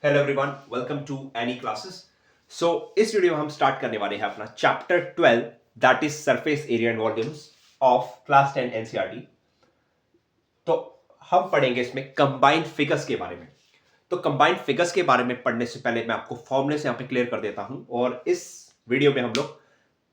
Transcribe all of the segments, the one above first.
Hello everyone, welcome to any classes. So इस video में हम स्टार्ट करने वाले हैं अपना chapter 12 that is surface area and volumes of class 10 NCERT. तो हम पढ़ेंगे इसमें कंबाइंड फिगर्स के बारे में। तो कंबाइंड फिगर्स के बारे में पढ़ने से पहले मैं आपको फॉर्मूले से यहाँ पे क्लियर कर देता हूं, और इस वीडियो में हम लोग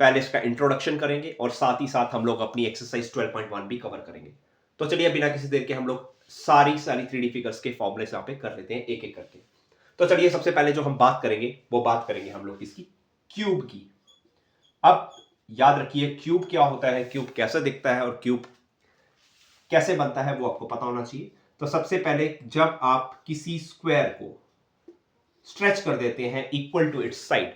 पहले इसका इंट्रोडक्शन करेंगे और साथ ही साथ हम लोग अपनी एक्सरसाइज 12.1 भी कवर करेंगे। तो चलिए बिना किसी देर के हम लोग सारी 3D फिगर्स के फॉर्मूले यहाँ पे कर लेते हैं एक एक करके। तो चलिए सबसे पहले जो हम बात करेंगे वो बात करेंगे हम लोग इसकी क्यूब की। अब याद रखिए क्यूब क्या होता है, क्यूब कैसे दिखता है और क्यूब कैसे बनता है वो आपको पता होना चाहिए। तो सबसे पहले जब आप किसी स्क्वायर को स्ट्रेच कर देते हैं इक्वल टू इट्स साइड,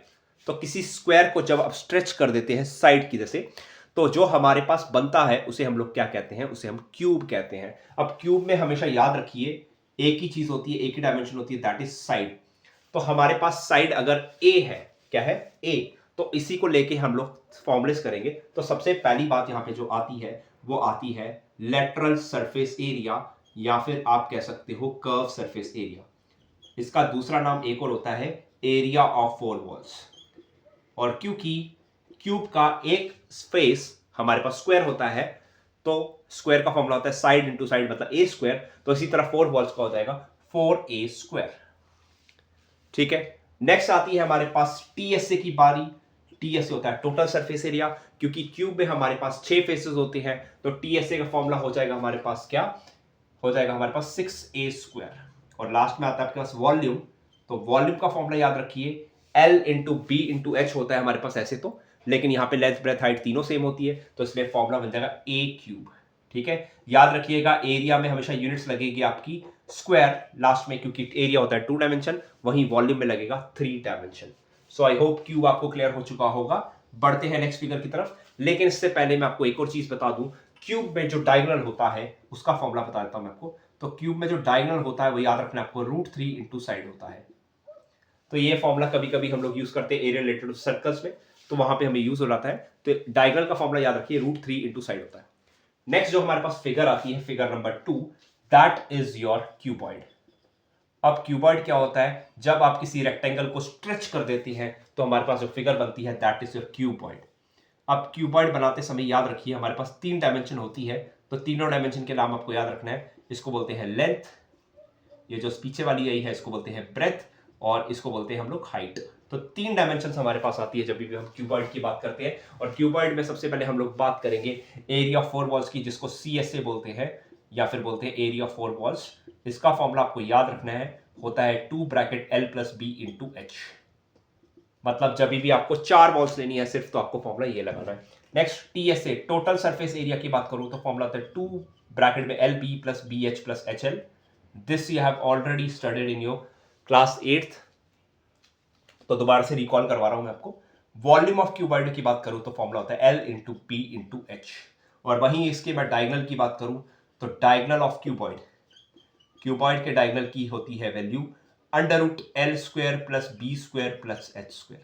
तो किसी स्क्वायर को जब आप स्ट्रेच कर देते हैं साइड की जैसे, तो जो हमारे पास बनता है उसे हम लोग क्या कहते हैं, उसे हम क्यूब कहते हैं। अब क्यूब में हमेशा याद रखिए एक ही चीज होती है, एक ही डायमेंशन होती है, दैट इज साइड। तो हमारे पास साइड अगर ए है, क्या है ए, तो इसी को लेके हम लोग फॉर्मुलेस करेंगे। तो सबसे पहली बात यहां पे जो आती है वो आती है लेटरल सरफेस एरिया, या फिर आप कह सकते हो कर्व सरफेस एरिया। इसका दूसरा नाम एक और होता है एरिया ऑफ फोर वॉल्स। और क्योंकि क्यूब का एक फेस हमारे पास स्क्वायर होता है, तो स्क्वायर का फॉर्मूला होता है साइड इंटू साइड मतलब ए स्क्वायर, तो इसी तरह फोर वॉल्स का हो जाएगा 4a²। ठीक है, नेक्स्ट आती है हमारे पास टीएसए की बारी। टीएसए होता है टोटल सरफेस एरिया। क्योंकि क्यूब में हमारे पास 6 फेसेस होते हैं, तो टीएसए का फॉर्मूला हो जाएगा हमारे पास क्या, हो जाएगा हमारे पास 6a²। और लास्ट में आता है आपके पास वॉल्यूम। तो वॉल्यूम का फॉर्मूला याद रखिए L into b into h होता है हमारे पास ऐसे तो, लेकिन यहां पे लेंथ ब्रेथ हाइट तीनों सेम होती है, तो इसलिए फॉर्मूला बन जाएगा a³। ठीक है, याद रखिएगा एरिया में हमेशा यूनिट्स लगेगी आपकी स्क्वायर लास्ट में, क्योंकि एरिया होता है 2 डायमेंशन, वहीं वॉल्यूम में लगेगा 3 dimension. So I hope cube आपको क्लियर हो चुका होगा। बढ़ते हैं नेक्स्ट फिगर की तरफ, लेकिन इससे पहले मैं आपको एक और चीज बता दूं। क्यूब में जो डायगोनल होता है उसका फॉर्मूला बता देता हूं मैं आपको। तो क्यूब में जो डायगोनल होता है वो याद रखना आपको √3 इंटू साइड होता है। तो ये फॉर्मूला कभी कभी हम लोग यूज करते हैं एरिया रिलेटेड सर्कल्स में, तो वहां पे हमें यूज हो जाता है। तो डायगोनल का फॉर्मूला याद रखिए √3 इंटू साइड होता है। नेक्स्ट जो हमारे पास फिगर आती है, figure number 2, that is your cuboid. अब क्यूबॉइड क्या होता है, जब आप किसी रेक्टेंगल को स्ट्रेच कर देती हैं तो हमारे पास जो फिगर बनती है दैट इज योर क्यूबॉइड। अब क्यूबॉइड बनाते समय याद रखिए हमारे पास 3 डायमेंशन होती है, तो तीनों डायमेंशन के नाम आपको याद रखना है। इसको बोलते हैं लेंथ, ये जो पीछे वाली आई है इसको बोलते हैं ब्रेथ, और इसको बोलते हैं हम लोग हाइट। तो 3 डायमेंशन हमारे पास आती है जब भी हम क्यूबॉइड की बात करते हैं। और क्यूबॉइड में सबसे पहले हम लोग बात करेंगे एरिया ऑफ फोर वॉल्स की, जिसको CSA बोलते हैं या फिर बोलते हैं एरिया ऑफ फोर वॉल्स। इसका फॉर्मूला आपको याद रखना है, होता है 2 bracket L plus b into h. मतलब जब भी आपको 4 वॉल्स लेनी है सिर्फ, तो आपको फॉर्मूला ये लगाना है। Next TSA total surface area की बात करूं तो फॉर्मूला होता है 2 ब्रैकेट में LB plus BH plus HL। This you have already studied in your class 8th, तो दोबारा से रिकॉल करवा रहा हूं मैं आपको। वॉल्यूम ऑफ क्यूबॉइड की बात करूं तो फॉर्मूला होता है L into P into H. और वहीं इसके बाद डायगोनल की बात करूं तो डायगोनल ऑफ क्यूबॉइड, क्यूबॉइड के डायगोनल की होती है value √L² plus B² plus H²।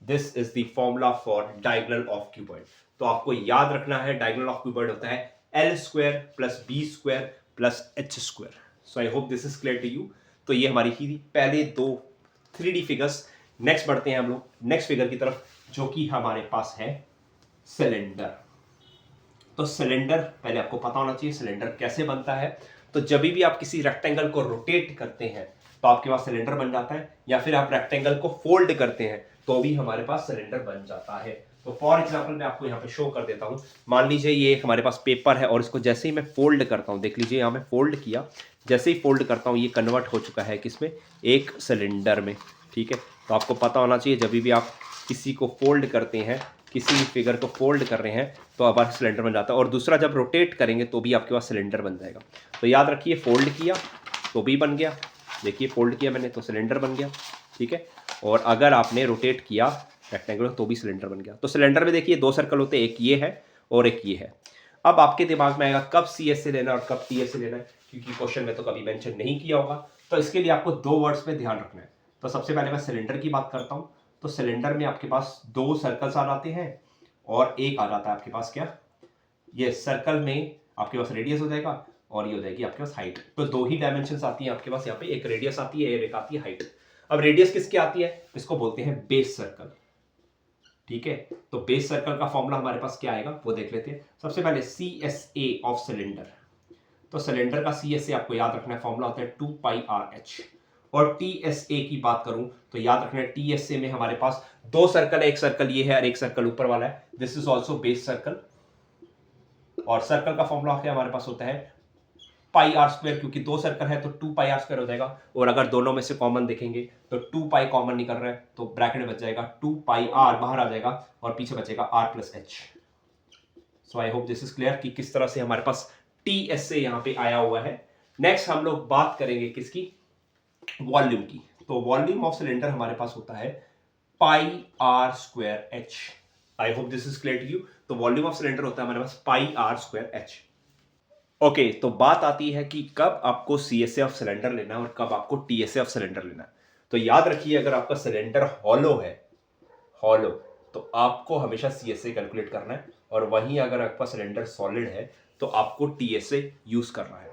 This is the formula for diagonal of cuboid. तो आपको याद रखना है डायगोनल ऑफ क्यूबॉइड होता है L² plus B² plus H²। So I hope this is clear to you. तो ये हमारी ही पहले दो 3D फिगर्स। नेक्स्ट बढ़ते हैं हम लोग नेक्स्ट फिगर की तरफ, जो कि हमारे पास है सिलेंडर। तो सिलेंडर पहले आपको पता होना चाहिए सिलेंडर कैसे बनता है। तो जब भी आप किसी रेक्टेंगल को रोटेट करते हैं तो आपके पास सिलेंडर बन जाता है, या फिर आप रेक्टेंगल को फोल्ड करते हैं तो भी हमारे पास सिलेंडर बन जाता है। तो फॉर एग्जांपल मैं आपको यहाँ पे शो कर देता हूँ। मान लीजिए ये हमारे पास पेपर है, और इसको जैसे ही मैं फोल्ड करता हूँ, देख लीजिए यहाँ मैं फोल्ड किया, जैसे ही फोल्ड करता हूँ ये कन्वर्ट हो चुका है किसमें, एक सिलेंडर में। ठीक है, तो आपको पता होना चाहिए जब भी आप किसी को फोल्ड करते हैं, किसी भी फिगर को फोल्ड कर रहे हैं, तो अब सिलेंडर बन जाता है। और दूसरा जब रोटेट करेंगे तो भी आपके पास सिलेंडर बन जाएगा। तो याद रखिए फोल्ड किया तो भी बन गया, देखिए फोल्ड किया मैंने तो सिलेंडर बन गया। ठीक है, और अगर आपने रोटेट किया रेक्टेंगल तो भी सिलेंडर बन गया। तो सिलेंडर में देखिए 2 सर्कल होते हैं, एक ये है और एक ये है। अब आपके दिमाग में आएगा कब CSA लेना और कब TSA लेना है, क्योंकि क्वेश्चन में तो कभी मेंशन नहीं किया होगा। तो इसके लिए आपको 2 वर्ड्स में ध्यान रखना है। तो सबसे पहले मैं सिलेंडर की बात करता हूं। तो सिलेंडर में आपके पास 2 सर्कल्स आ जाते हैं, और एक आ जाता है आपके पास क्या, ये सर्कल में आपके पास रेडियस हो जाएगा, और ये हो जाएगी आपके पास हाइट। तो 2 ही डायमेंशन आती है आपके पास यहाँ पे, एक रेडियस आती है और एक आती है हाइट। अब रेडियस किसकी आती है, इसको बोलते हैं बेस सर्कल। ठीक है, तो बेस सर्कल का फॉर्मूला हमारे पास क्या आएगा वो देख लेते हैं। सबसे पहले C S A of cylinder, तो सिलेंडर का सी एस ए आपको याद रखना है, फॉर्मूला होता है 2πr/h। और टी एस ए की बात करूं तो याद रखना है टी एस ए में हमारे पास दो सर्कल है, एक सर्कल ये है और एक सर्कल ऊपर वाला है, this is also base circle. और सर्कल का फॉर्मूला क्या हमारे पास होता है πr², क्योंकि दो सर्कल है तो 2πr² हो जाएगा। और अगर दोनों में से कॉमन देखेंगे तो 2π कॉमन निकल रहा है तो ब्रैकेट बच जाएगा 2πr बाहर आ जाएगा और पीछे बचेगा r+h। So I hope this is clear कि किस तरह से हमारे पास TSA यहां पे आया हुआ है। नेक्स्ट हम लोग बात करेंगे किसकी, वॉल्यूम की। तो वॉल्यूम ऑफ सिलेंडर हमारे पास होता है πr²h। I hope this is clear to you. तो वॉल्यूम ऑफ सिलेंडर होता है हमारे पास πr²h। ओके, तो बात आती है कि कब आपको CSA ऑफ सिलेंडर लेना है और कब आपको TSA ऑफ सिलेंडर लेना है। तो याद रखिए अगर आपका सिलेंडर हॉलो है, हॉलो, तो आपको हमेशा CSA कैलकुलेट करना है, और वहीं अगर आपका सिलेंडर सॉलिड है तो आपको TSA यूज करना है।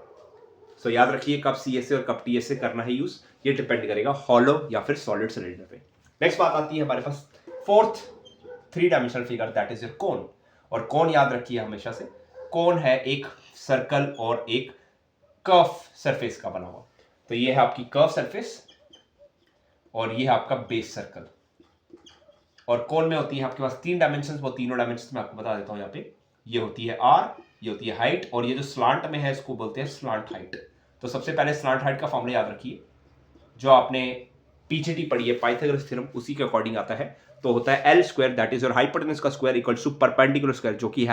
सो याद रखिए कब CSA और कब TSA करना है यूज, ये डिपेंड करेगा हॉलो या फिर सॉलिड सिलेंडर पे। नेक्स्ट बात आती है हमारे पास fourth 3 dimensional figure, that is your cone. और कोन याद रखिए हमेशा से, कोन है एक सर्कल और एक कर्व सरफेस का बना हुआ। तो ये है आपकी कर्व सरफेस और ये है आपका बेस सर्कल। और कोन में होती है आपके पास 3 डायमेंशंस, वो तीनों डायमेंशंस मैं आपको बता देता हूं। यहाँ पे ये होती है r, ये होती है हाइट, और ये जो स्लांट में है इसको बोलते हैं स्लांट हाइट। तो सबसे पहले स्लांट हाइट का फॉर्मूला याद रखिए, जो आपने पीछे पढ़ी है पाइथागोरस थ्योरम, उसी के अकॉर्डिंग आता है। तो होता है L², that is your hypotenuse का square, equal to perpendicular square, जो कि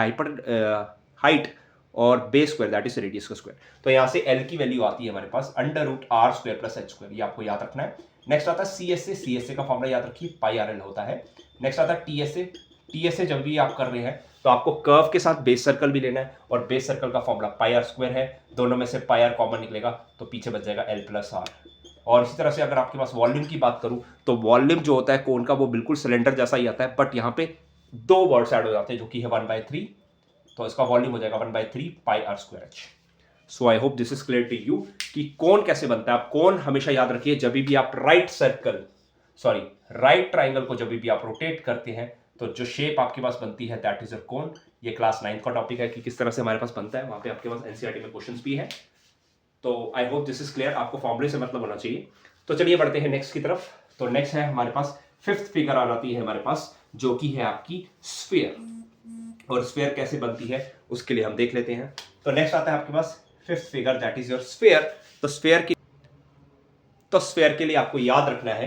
हाइट, और base square that is radius का स्क्वायर। तो यहां से L की वैल्यू आती है हमारे पास √r² + h², ये आपको याद रखना है। नेक्स्ट आता है CSA का फॉर्मूला याद रखिए πrl होता है। नेक्स्ट आता है TSA जब भी आप कर रहे हैं तो आपको कर्व के साथ बेस सर्कल भी लेना है, और बेस सर्कल का फॉर्मूला πr² है, दोनों में से πr कॉमन निकलेगा तो पीछे बच जाएगा L+r। और इसी तरह से अगर आपके पास वॉल्यूम की बात करूं तो वॉल्यूम जो होता है कोन का वो बिल्कुल सिलेंडर जैसा ही आता है, बट यहाँ पे 2 वर्ड्स ऐड हो जाते हैं जो कि है 1/3, तो इसका वॉल्यूम हो जाएगा 1/3 πr²h। So I hope this is clear to you कि कोन कैसे बनता है। आप कोन हमेशा याद रखिए जब भी आप राइट ट्राइंगल को जब भी आप रोटेट करते हैं तो जो शेप आपके पास बनती है दैट इज अ कोन। ये क्लास 9 का टॉपिक है कि किस तरह से हमारे पास बनता है, वहां पे आपके पास NCERT में क्वेश्चंस भी है। तो I hope this is clear, आपको फॉर्मूले से मतलब होना चाहिए। तो चलिए बढ़ते हैं नेक्स्ट की तरफ। तो नेक्स्ट है हमारे पास 5th फिगर आ जाती है हमारे पास, जो कि है आपकी स्फीयर। और स्फीयर कैसे बनती है उसके लिए हम देख लेते हैं। तो नेक्स्ट आता है आपके पास 5th figure, that is your sphere. तो स्फीयर के लिए आपको याद रखना है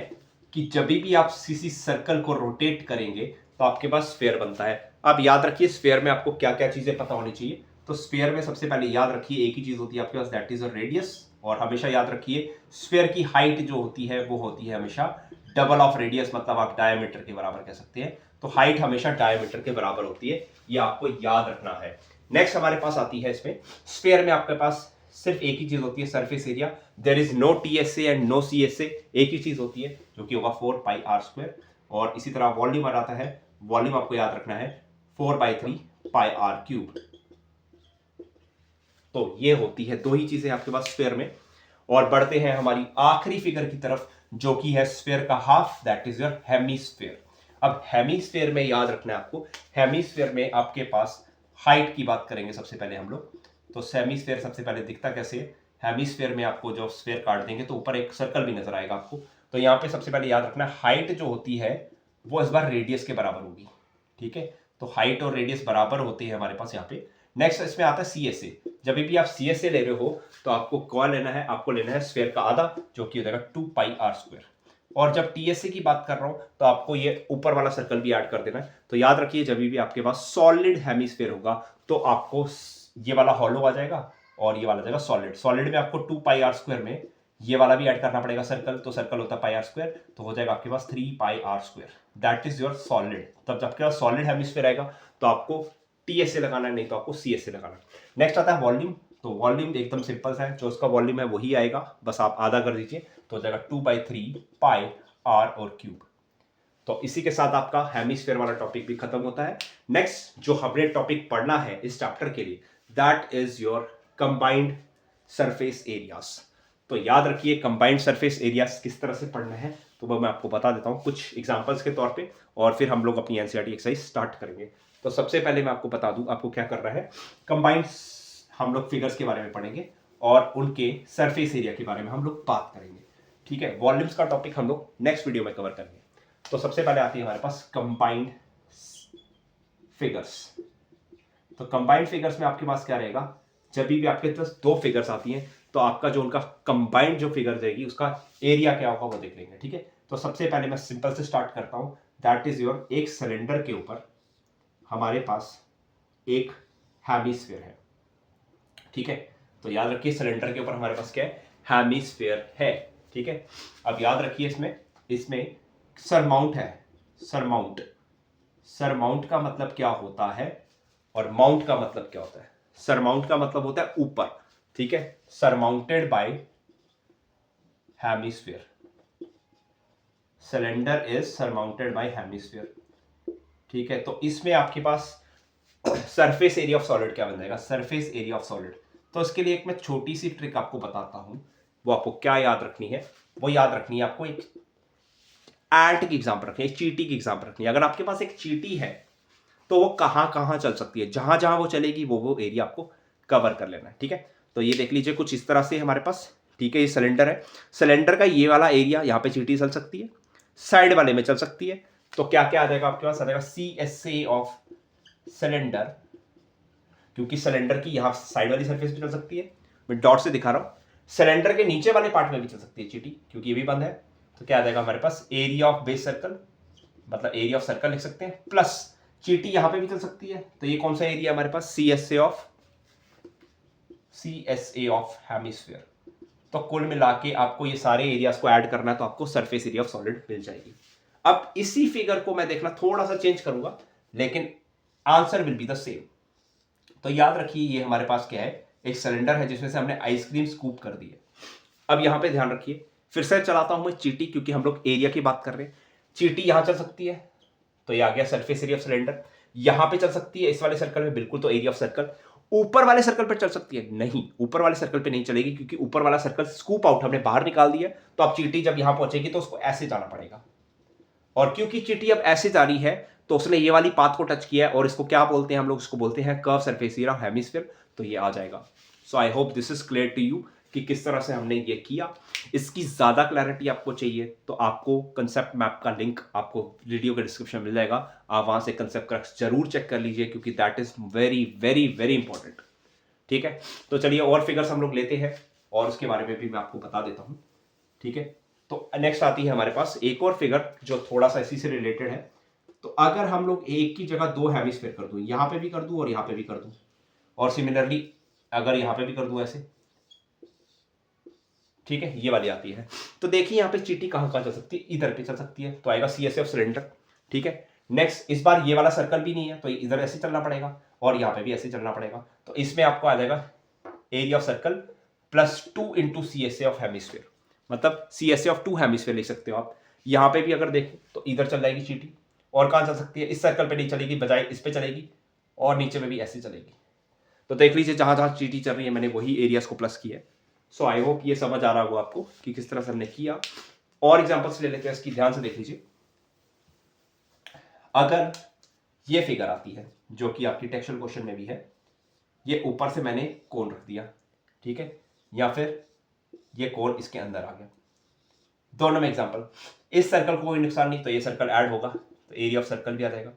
कि जब भी आप किसी सर्कल को रोटेट करेंगे तो आपके पास स्फीयर बनता है। अब याद रखिए स्फीयर में आपको क्या क्या चीजें पता होनी चाहिए। तो स्फीयर में सबसे पहले याद रखिए एक ही चीज होती है आपके पास, दैट इज अ रेडियस। और हमेशा याद रखिए स्फीयर की हाइट जो होती है वो होती है हमेशा डबल ऑफ रेडियस, मतलब आप डायमीटर के बराबर कह सकते हैं। तो हाइट हमेशा डायमीटर के बराबर होती है, ये आपको याद रखना है। नेक्स्ट हमारे पास आती है इसमें स्फीयर में आपके पास सिर्फ एक ही चीज होती है, surface area. There is no TSA and no CSA, एक ही चीज होती है जो कि होगा 4πr²। और इसी तरह वॉल्यूम आ जाता है, वॉल्यूम आपको याद रखना है 4/3 πr³। तो ये होती है दो ही चीजें आपके पास स्फीयर में। और बढ़ते हैं हमारी आखिरी फिगर की तरफ, जो कि है स्फीयर का half, that is your hemisphere. अब हेमीस्फीयर में याद रखना है आपको, हेमीस्फीयर में आपके पास हाइट की बात करेंगे सबसे पहले हम लोग। तो हेमीस्फीयर सबसे पहले दिखता कैसे है, हेमीस्फीयर में आपको जो स्फीयर काट देंगे तो ऊपर एक सर्कल भी नजर आएगा आपको। तो यहाँ पे सबसे पहले याद रखना हाइट जो होती है वो इस बार रेडियस के बराबर होगी। ठीक है, तो हाइट और रेडियस बराबर होते हैं हमारे पास यहाँ पे। नेक्स्ट इसमें आता है CSA। जब भी आप CSA ले रहे हो तो आपको कौन लेना है, आपको लेना है स्फीयर का आधा, जो कि हो जाएगा 2πr²। और जब TSA की बात कर रहा हूं तो आपको ये ऊपर वाला सर्कल भी ऐड कर देना है। तो याद रखिए जब भी आपके पास सॉलिड हेमीस्फीयर होगा तो आपको ये वाला हॉलो आ जाएगा और ये वाला जाएगा सॉलिड में आपको 2πr² में ये वाला भी ऐड करना पड़ेगा सर्कल। तो सर्कल होता है πr², तो हो जाएगा आपके पास 3πr², that is your solid. तब जब आपके पास सॉलिड हेमीस्फीयर आएगा तो आपको TSA लगाना है, नहीं तो आपको CSA लगाना है। नेक्स्ट आता है वॉल्यूम। तो वॉल्यूम एकदम सिंपल सा है, जो उसका वॉल्यूम है वही आएगा, बस आप आधा कर दीजिए तो हो जाएगा 2/3 πr³। तो इसी के साथ आपका हेमीस्फीयर वाला टॉपिक भी खत्म होता है। नेक्स्ट जो हमें टॉपिक पढ़ना है इस चैप्टर के लिए, that is your combined surface areas. तो याद रखिए कंबाइंड सरफेस एरियाज किस तरह से पढ़ना है तो वो मैं आपको बता देता हूँ कुछ एग्जांपल्स के तौर पे, और फिर हम लोग अपनी एनसीईआरटी एक्सरसाइज स्टार्ट करेंगे। तो सबसे पहले मैं आपको बता दूं आपको क्या करना है। कंबाइंड हम लोग फिगर्स के बारे में पढ़ेंगे और उनके सरफेस एरिया के बारे में हम लोग बात करेंगे, ठीक है। वॉल्यूम्स का टॉपिक हम लोग नेक्स्ट वीडियो में कवर करेंगे। तो सबसे पहले आती है हमारे पास कंबाइंड फिगर्स। तो कंबाइंड फिगर्स में आपके पास क्या रहेगा, जब भी आपके पास दो फिगर्स आती हैं तो आपका जो उनका कंबाइंड जो फिगर रहेगी उसका एरिया क्या होगा वो देख लेंगे, ठीक है। तो सबसे पहले मैं सिंपल से स्टार्ट करता हूं, दैट इज योर, एक सिलेंडर के ऊपर हमारे पास एक हेमिस्फीयर है, ठीक है। तो याद रखिए सिलेंडर के ऊपर हमारे पास क्या है, हेमिस्फीयर है, ठीक है। अब याद रखिए इसमें सरमाउंट है, सरमाउंट, सरमाउंट का मतलब क्या होता है और माउंट का मतलब क्या होता है। सरमाउंट का मतलब होता है ऊपर, ठीक है, surmounted bye hemisphere, cylinder is surmounted bye hemisphere, ठीक है। तो इसमें आपके पास सरफेस एरिया ऑफ सॉलिड क्या बन जाएगा, सरफेस एरिया ऑफ सॉलिड। तो इसके लिए एक मैं छोटी सी ट्रिक आपको बताता हूं, वो आपको क्या याद रखनी है, वो याद रखनी है आपको एक एंट की एग्जांपल रखनी है, एक चींटी की एग्जांपल रखनी है। अगर आपके पास एक चींटी है तो वो कहां कहां चल सकती है, जहां जहां वो चलेगी वो एरिया आपको कवर कर लेना है, ठीक है। तो ये देख लीजिए कुछ इस तरह से हमारे पास, ठीक है। ये सिलेंडर है, सिलेंडर का ये वाला एरिया, यहां पे चींटी चल सकती है, साइड वाले में चल सकती है। तो क्या क्या आ जाएगा आपके पास, आ जाएगा CSA ऑफ सिलेंडर, क्योंकि सिलेंडर की यहां साइड वाली सरफेस भी चल सकती है, मैं डॉट से दिखा रहा हूं। सिलेंडर के नीचे वाले पार्ट में भी चल सकती है चींटी, क्योंकि ये भी बंद है। तो क्या आ जाएगा हमारे पास, एरिया ऑफ बेस सर्कल, मतलब एरिया ऑफ सर्कल लिख सकते हैं, प्लस चींटी यहां पे भी चल सकती है। तो ये कौन सा एरिया हमारे पास, CSA ऑफ हेमिस्फीयर। तो कुल मिला के आपको ये सारे एरियाज को ऐड करना है, तो आपको सरफेस एरिया ऑफ सॉलिड मिल जाएगी। अब इसी फिगर को मैं देखना थोड़ा सा चेंज करूंगा, लेकिन answer will be the same. तो याद रखिए ये हमारे पास क्या है, एक सिलेंडर है जिसमें से हमने आइसक्रीम स्कूप कर दी है। अब यहां पे ध्यान रखिए, फिर से चलाता हूं मैं चींटी, क्योंकि हम लोग एरिया की बात कर रहे हैं। चींटी यहां चल सकती है, तो ये आ गया सरफेस एरिया ऑफ सिलेंडर। यहां पे चल सकती है इस वाले सर्कल में, बिल्कुल, तो एरिया ऑफ सर्कल। ऊपर वाले सर्कल पर चल सकती है, नहीं, ऊपर वाले सर्कल पे नहीं चलेगी, क्योंकि ऊपर वाला सर्कल स्कूप आउट हमने बाहर निकाल दिया। तो अब चींटी जब यहां पहुंचेगी तो उसको ऐसे जाना पड़ेगा, और क्योंकि चींटी अब ऐसे जा रही है तो उसने ये वाली पाथ को टच किया है, और इसको क्या बोलते हैं हम लोग, इसको बोलते हैं curve surface area of hemisphere. तो ये आ जाएगा। So I hope this is clear to you कि किस तरह से हमने ये किया। इसकी ज़्यादा क्लैरिटी आपको चाहिए तो आपको कंसेप्ट मैप का लिंक आपको वीडियो के डिस्क्रिप्शन में मिल जाएगा, आप वहाँ से कंसेप्ट क्रक्स जरूर चेक कर लीजिए, क्योंकि that is very very very important, ठीक है। तो चलिए और फिगर्स हम लोग लेते हैं और उसके बारे में भी मैं आपको बता देता हूँ, ठीक है। तो नेक्स्ट आती है हमारे पास एक और फिगर जो थोड़ा सा इसी से रिलेटेड है। तो अगर हम लोग एक की जगह दो हेमिस्फीयर कर दूं, यहाँ पे भी कर दूं और यहाँ पे भी कर दूं, और सिमिलरली अगर यहाँ पे भी कर दूं ऐसे, ठीक है, ये वाली आती है। तो देखिए यहाँ पे चींटी कहाँ कहाँ चल सकती है, इधर पे चल सकती है, तो आएगा CSA ऑफ सिलेंडर, ठीक है। नेक्स्ट इस बार ये वाला सर्कल भी नहीं है, तो इधर ऐसे चलना पड़ेगा और यहाँ पे भी ऐसे चलना पड़ेगा। तो इसमें आपको आ जाएगा area of circle +2 into CSA of hemisphere, मतलब CSA ऑफ 2 हेमिस्फीयर लिख सकते हो आप। यहाँ पे भी अगर देखें तो इधर चल जाएगी चींटी, और कहाँ चल सकती है, इस सर्कल पे नहीं चलेगी, बजाय इस पे चलेगी, और नीचे में भी ऐसे चलेगी। तो देख लीजिए जहां जहां चींटी चल रही है मैंने वही एरियाज को प्लस किया है। सो आई होप ये समझ आ रहा होगा आपको कि किस तरह से हमने किया। और एग्जांपल्स ले लेते हैं इसकी, ध्यान से देख लीजिए। अगर ये फिगर आती है जो कि आपकी टेक्सचुअल क्वेश्चन में भी है, ये ऊपर से मैंने कोन रख दिया, ठीक है, या फिर ये कोन इसके अंदर आ गया, दोनों में एग्जांपल। इस सर्कल को कोई नुकसान नहीं, तो ये सर्कल ऐड होगा, तो एरिया ऑफ सर्कल भी आ जाएगा।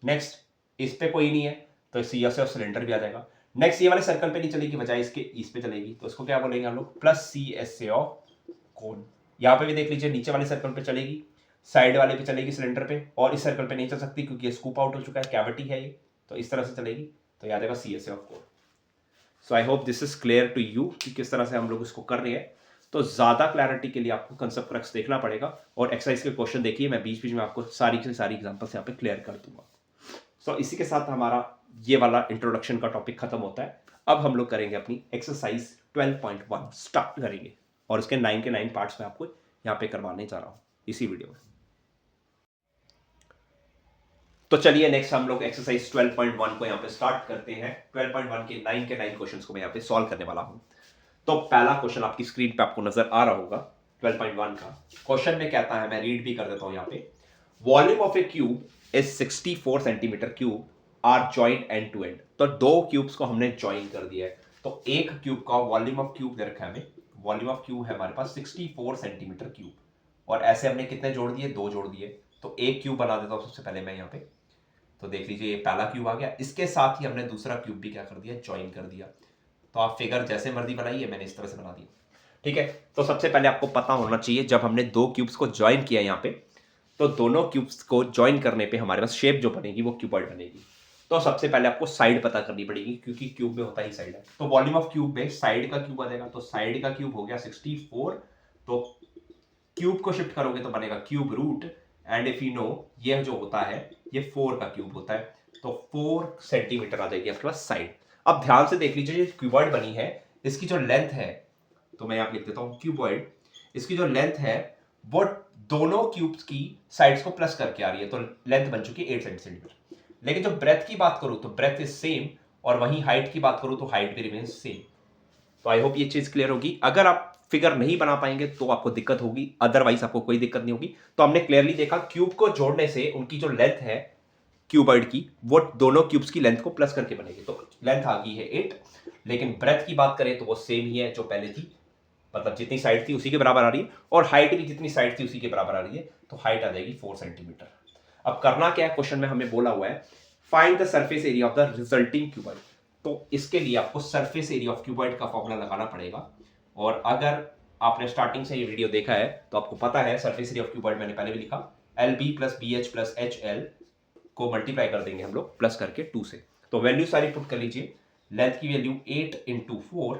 नेक्स्ट इस पे कोई नहीं है, तो CSA ऑफ सिलेंडर भी आ जाएगा। नेक्स्ट ये वाले सर्कल पे नहीं चलेगी, बजाय इसके इस पे चलेगी, तो इसको क्या बोलेंगे हम लोग, +CSA ऑफ कोन। यहाँ पे भी देख लीजिए नीचे वाले सर्कल पे चलेगी, साइड वाले पे चलेगी सिलेंडर पे, और इस सर्कल पे नहीं चल सकती क्योंकि ये स्कूप आउट हो चुका है, कैविटी है ये, तो इस तरह से चलेगी, तो याद आएगा CSA of cone. So I hope this is clear to you कि किस तरह से हम लोग इसको कर रहे हैं। तो ज़्यादा क्लैरिटी के लिए आपको कंसेप्ट क्रक्स देखना पड़ेगा, और एक्सरसाइज के क्वेश्चन देखिए, मैं बीच बीच में आपको सारी की सारी एग्जाम्पल्स यहाँ पे क्लियर कर दूंगा। सो इसी के साथ हमारा ये वाला इंट्रोडक्शन का टॉपिक खत्म होता है। अब हम लोग करेंगे अपनी एक्सरसाइज 12.1 स्टार्ट करेंगे, और उसके 9 के 9 पार्ट्स में आपको यहाँ पे करवाने जा रहा हूँ इसी वीडियो में। तो चलिए नेक्स्ट हम लोग एक्सरसाइज 12.1 को यहाँ पे स्टार्ट करते हैं। 12.1 के 9 क्वेश्चंस को मैं यहाँ पे सॉल्व करने वाला हूँ। तो पहला क्वेश्चन आपकी स्क्रीन पे आपको नजर आ रहा होगा, 12.1 का क्वेश्चन में कहता है, मैं रीड भी कर देता हूं यहाँ पे, volume of a cube is 64 centimetre cube are joint end to end. तो दो क्यूब्स को हमने ज्वाइन कर दिया है। तो एक क्यूब का वॉल्यूम ऑफ क्यूब दे रखा है हमें, वॉल्यूम ऑफ क्यूब है हमारे पास 64 सेंटीमीटर क्यूब, और ऐसे हमने कितने जोड़ दिए, दो जोड़ दिए। तो एक क्यूब बना देता हूं सबसे पहले मैं यहाँ पे। तो देख लीजिए ये पहला क्यूब आ गया, इसके साथ ही हमने दूसरा क्यूब भी क्या कर दिया, ज्वाइन कर दिया। तो आप फिगर जैसे मर्जी बनाइए, मैंने इस तरह से बना दिया। ठीक है, तो सबसे पहले आपको पता होना चाहिए जब हमने दो क्यूब्स को ज्वाइन किया यहाँ पे, तो दोनों क्यूब्स को ज्वाइन करने पे हमारे पास शेप जो बनेगी वो क्यूबॉइड बनेगी। तो सबसे पहले आपको साइड पता करनी पड़ेगी, क्योंकि क्यूब में होता ही साइड है। तो वॉल्यूम ऑफ क्यूब में साइड का क्यूब आ जाएगा, तो साइड का क्यूब हो गया 64। तो क्यूब को शिफ्ट करोगे तो बनेगा cube root, and if you know ये जो होता है ये 4 का क्यूब होता है, तो 4 सेंटीमीटर आ जाएगी आपके पास साइड। अब ध्यान से देख लीजिए, ये क्यूबॉइड बनी है, इसकी जो लेंथ है, तो मैं यहाँ लिख देता हूँ क्यूबॉइड, इसकी जो लेंथ है वो दोनों क्यूब्स की साइड्स को प्लस करके आ रही है, तो लेंथ बन चुकी है 8 सेंटीमीटर। लेकिन जो ब्रेथ की बात करूं तो ब्रेथ इज सेम, और वहीं हाइट की बात करूं तो हाइट भी रिमेन्स सेम। तो आई होप ये चीज क्लियर होगी। अगर आप फिगर नहीं बना पाएंगे तो आपको दिक्कत होगी, अदरवाइज आपको कोई दिक्कत नहीं होगी। तो हमने क्लियरली देखा क्यूब को जोड़ने से उनकी जो लेंथ है क्यूबॉइड की, वो दोनों क्यूब्स की लेंथ को प्लस करके बनेगी। तो लेंथ आ गई है 8, लेकिन ब्रेथ की बात करें तो वो सेम ही है जो पहले थी, मतलब जितनी साइड थी उसी के बराबर आ रही है, और हाइट भी जितनी साइड थी उसी के बराबर आ रही है। तो हाइट आ जाएगी 4 सेंटीमीटर। अब करना क्या है, क्वेश्चन में हमें बोला हुआ है find the surface area of the resulting cuboid. तो इसके लिए आपको सरफेस एरिया ऑफ क्यूबॉइड का फॉर्मूला लगाना पड़ेगा। और अगर आपने स्टार्टिंग से ये वीडियो देखा है तो आपको पता है सरफेस एरिया ऑफ क्यूबॉइड मैंने पहले भी लिखा, l b plus b h plus h l को मल्टीप्लाई कर देंगे हम लोग प्लस करके 2 से। तो वैल्यू सारी पुट कर लीजिए। लेंथ की value 8 into 4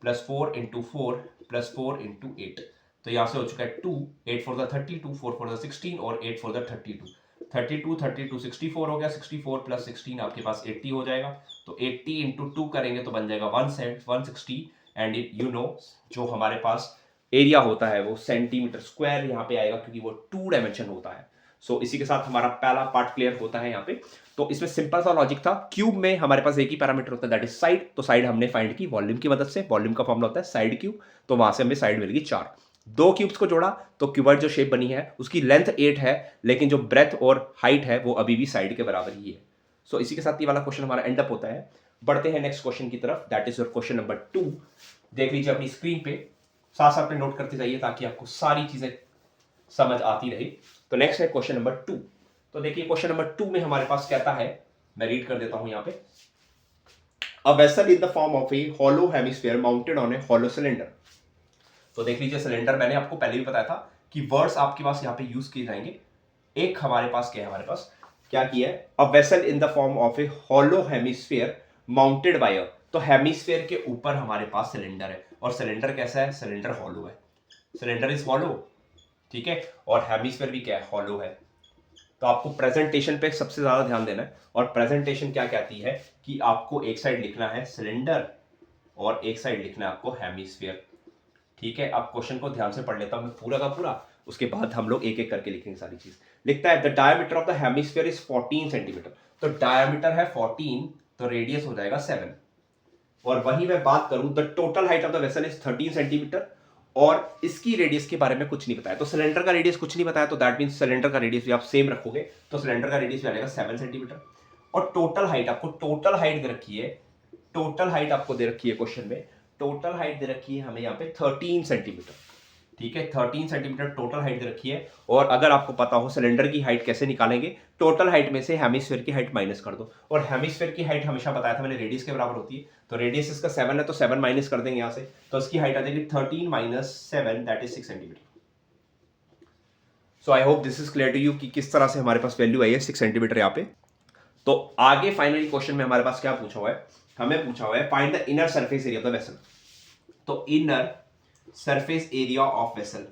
plus 4 into 4 plus 4 into 8, तो यहाँ से हो चुका है 2, 8 फॉर द 32, 4 फॉर द 16 और 8 फॉर द 32। 32 64 हो गया, 64 प्लस 16 आपके पास 80 हो जाएगा। तो 80 इंटू 2 करेंगे तो बन जाएगा 160, एंड यू नो जो हमारे पास एरिया होता है वो सेंटीमीटर स्क्वायर यहाँ पे आएगा, क्योंकि वो 2 डायमेंशन होता है। सो इसी के साथ हमारा पहला पार्ट क्लियर होता है यहाँ पे। तो इसमें सिंपल सा लॉजिक था, क्यूब में हमारे पास एक ही पैरामीटर होता है दैट इज साइड। तो साइड हमने फाइंड की वॉल्यूम की मदद से, वॉल्यूम का फॉर्मूला होता है साइड क्यूब, तो वहां से हमें साइड मिल गई 4। दो क्यूब्स को जोड़ा तो क्यूबॉइड जो शेप बनी है उसकी लेंथ 8 है, लेकिन जो ब्रेथ और हाइट है वो अभी भी साइड के बराबर ही है। सो इसी के साथ ये वाला क्वेश्चन हमारा एंड अप होता है। बढ़ते हैं नेक्स्ट क्वेश्चन की तरफ, that is your question number 2। देख लीजिए अपनी स्क्रीन पे, साथ साथ में नोट करते जाइए ताकि आपको सारी चीजें समझ आती रहे। तो नेक्स्ट है क्वेश्चन नंबर 2। तो देखिए क्वेश्चन नंबर 2 में हमारे पास कहता है, मैं रीड कर देता हूं यहां पे, अ vessel in the form of a hollow hemisphere mounted on A hollow cylinder. तो देख लीजिए सिलेंडर, मैंने आपको पहले भी बताया था कि वर्ड्स आपके पास यहाँ पे यूज किए जाएंगे। एक हमारे पास क्या है, हमारे पास क्या किया है, a vessel in the form of a hollow hemisphere mounted by a, तो हेमिस्फीयर के ऊपर हमारे पास सिलेंडर है, और सिलेंडर कैसा है, सिलेंडर हॉलो है, सिलेंडर इज हॉलो, ठीक है, और हेमिस्फीयर भी क्या है, हॉलो है। तो आपको प्रेजेंटेशन पे सबसे ज्यादा ध्यान देना है, और प्रेजेंटेशन क्या कहती है कि आपको एक साइड लिखना है सिलेंडर और एक साइड लिखना है आपको हेमिस्फीयर। ठीक है, अब क्वेश्चन को ध्यान से पढ़ लेता हूं मैं पूरा का पूरा, उसके बाद हम लोग एक एक करके लिखेंगे सारी चीज। लिखता है the diameter of the hemisphere is 14 centimetre. तो डायमीटर है 14, तो रेडियस हो जाएगा 7। और वहीं मैं बात करूं the total height of the vessel is 13 centimetre, और इसकी रेडियस के बारे में कुछ नहीं बताया। तो सिलेंडर का रेडियस कुछ नहीं बताया, तो दैट मींस सिलेंडर का रेडियस भी आप सेम रखोगे तो सिलेंडर का रेडियस भी आ जाएगा 7 सेंटीमीटर। और टोटल हाइट, आपको टोटल हाइट दे रखी है, टोटल हाइट आपको दे रखी है क्वेश्चन में, टोटल हाइट दे रखी है हमें यहाँ पे 13 सेंटीमीटर। ठीक है, 13 सेंटीमीटर टोटल हाइट दे रखी है। और अगर आपको पता हो सिलेंडर की हाइट कैसे निकालेंगे, टोटल हाइट में से हेमिस्फीयर की हाइट माइनस कर दो, और हेमिस्फीयर की हाइट हमेशा बताया था मैंने रेडियस के बराबर होती है। तो रेडियस इसका 7 है, तो 7 माइनस कर देंगे यहाँ से, तो इसकी हाइट आ जाएगी 13 minus 7 that is 6 centimetre. So I hope this is clear to you कि किस तरह से हमारे पास वैल्यू आई है 6 सेंटीमीटर यहाँ पे। तो आगे फाइनली क्वेश्चन में हमारे पास क्या पूछा हुआ है, हमें पूछा हुआ है find the inner surface area of the vessel. तो inner surface area of vessel,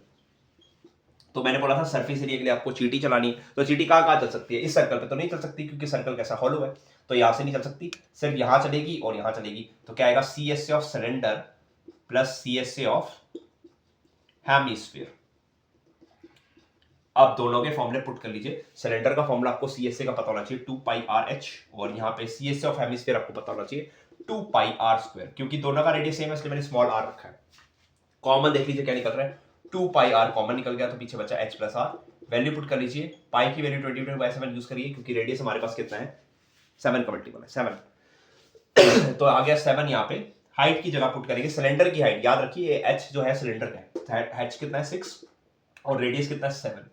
तो मैंने बोला था सरफेस एरिया के लिए आपको चीटी चलानी, तो चीटी कहां कहां चल सकती है, इस सर्कल पे तो नहीं चल सकती क्योंकि सर्कल कैसा हॉलो है, तो यहां से नहीं चल सकती, सिर्फ यहां चलेगी और यहां चलेगी। तो क्या आएगा, C S A of cylinder plus C S A of hemisphere. अब दोनों के फॉर्मूले पुट कर लीजिए। सिलेंडर का फॉर्मूला आपको सी एस ए का पता होना चाहिए 2 पाई आर एच, और यहाँ पे C S A of hemisphere आपको पता होना चाहिए 2 पाई आर स्क्वायर, क्योंकि दोनों का रेडियस सेम है इसलिए मैंने स्मॉल आर रखा है। कॉमन देख लीजिए क्या निकल रहा है, 2 पाई आर कॉमन निकल गया तो पीछे बचा h plus r. Value put कर लीजिए, पाई की वैल्यू 20/7 यूज करिए क्योंकि रेडियस हमारे पास कितना है 7 का मल्टीपल है 7 तो आ गया 7 यहाँ पे। हाइट की जगह पुट करेंगे, सिलेंडर की हाइट याद रखिए h जो है सिलेंडर का है, h कितना है 6 और रेडियस कितना है 7,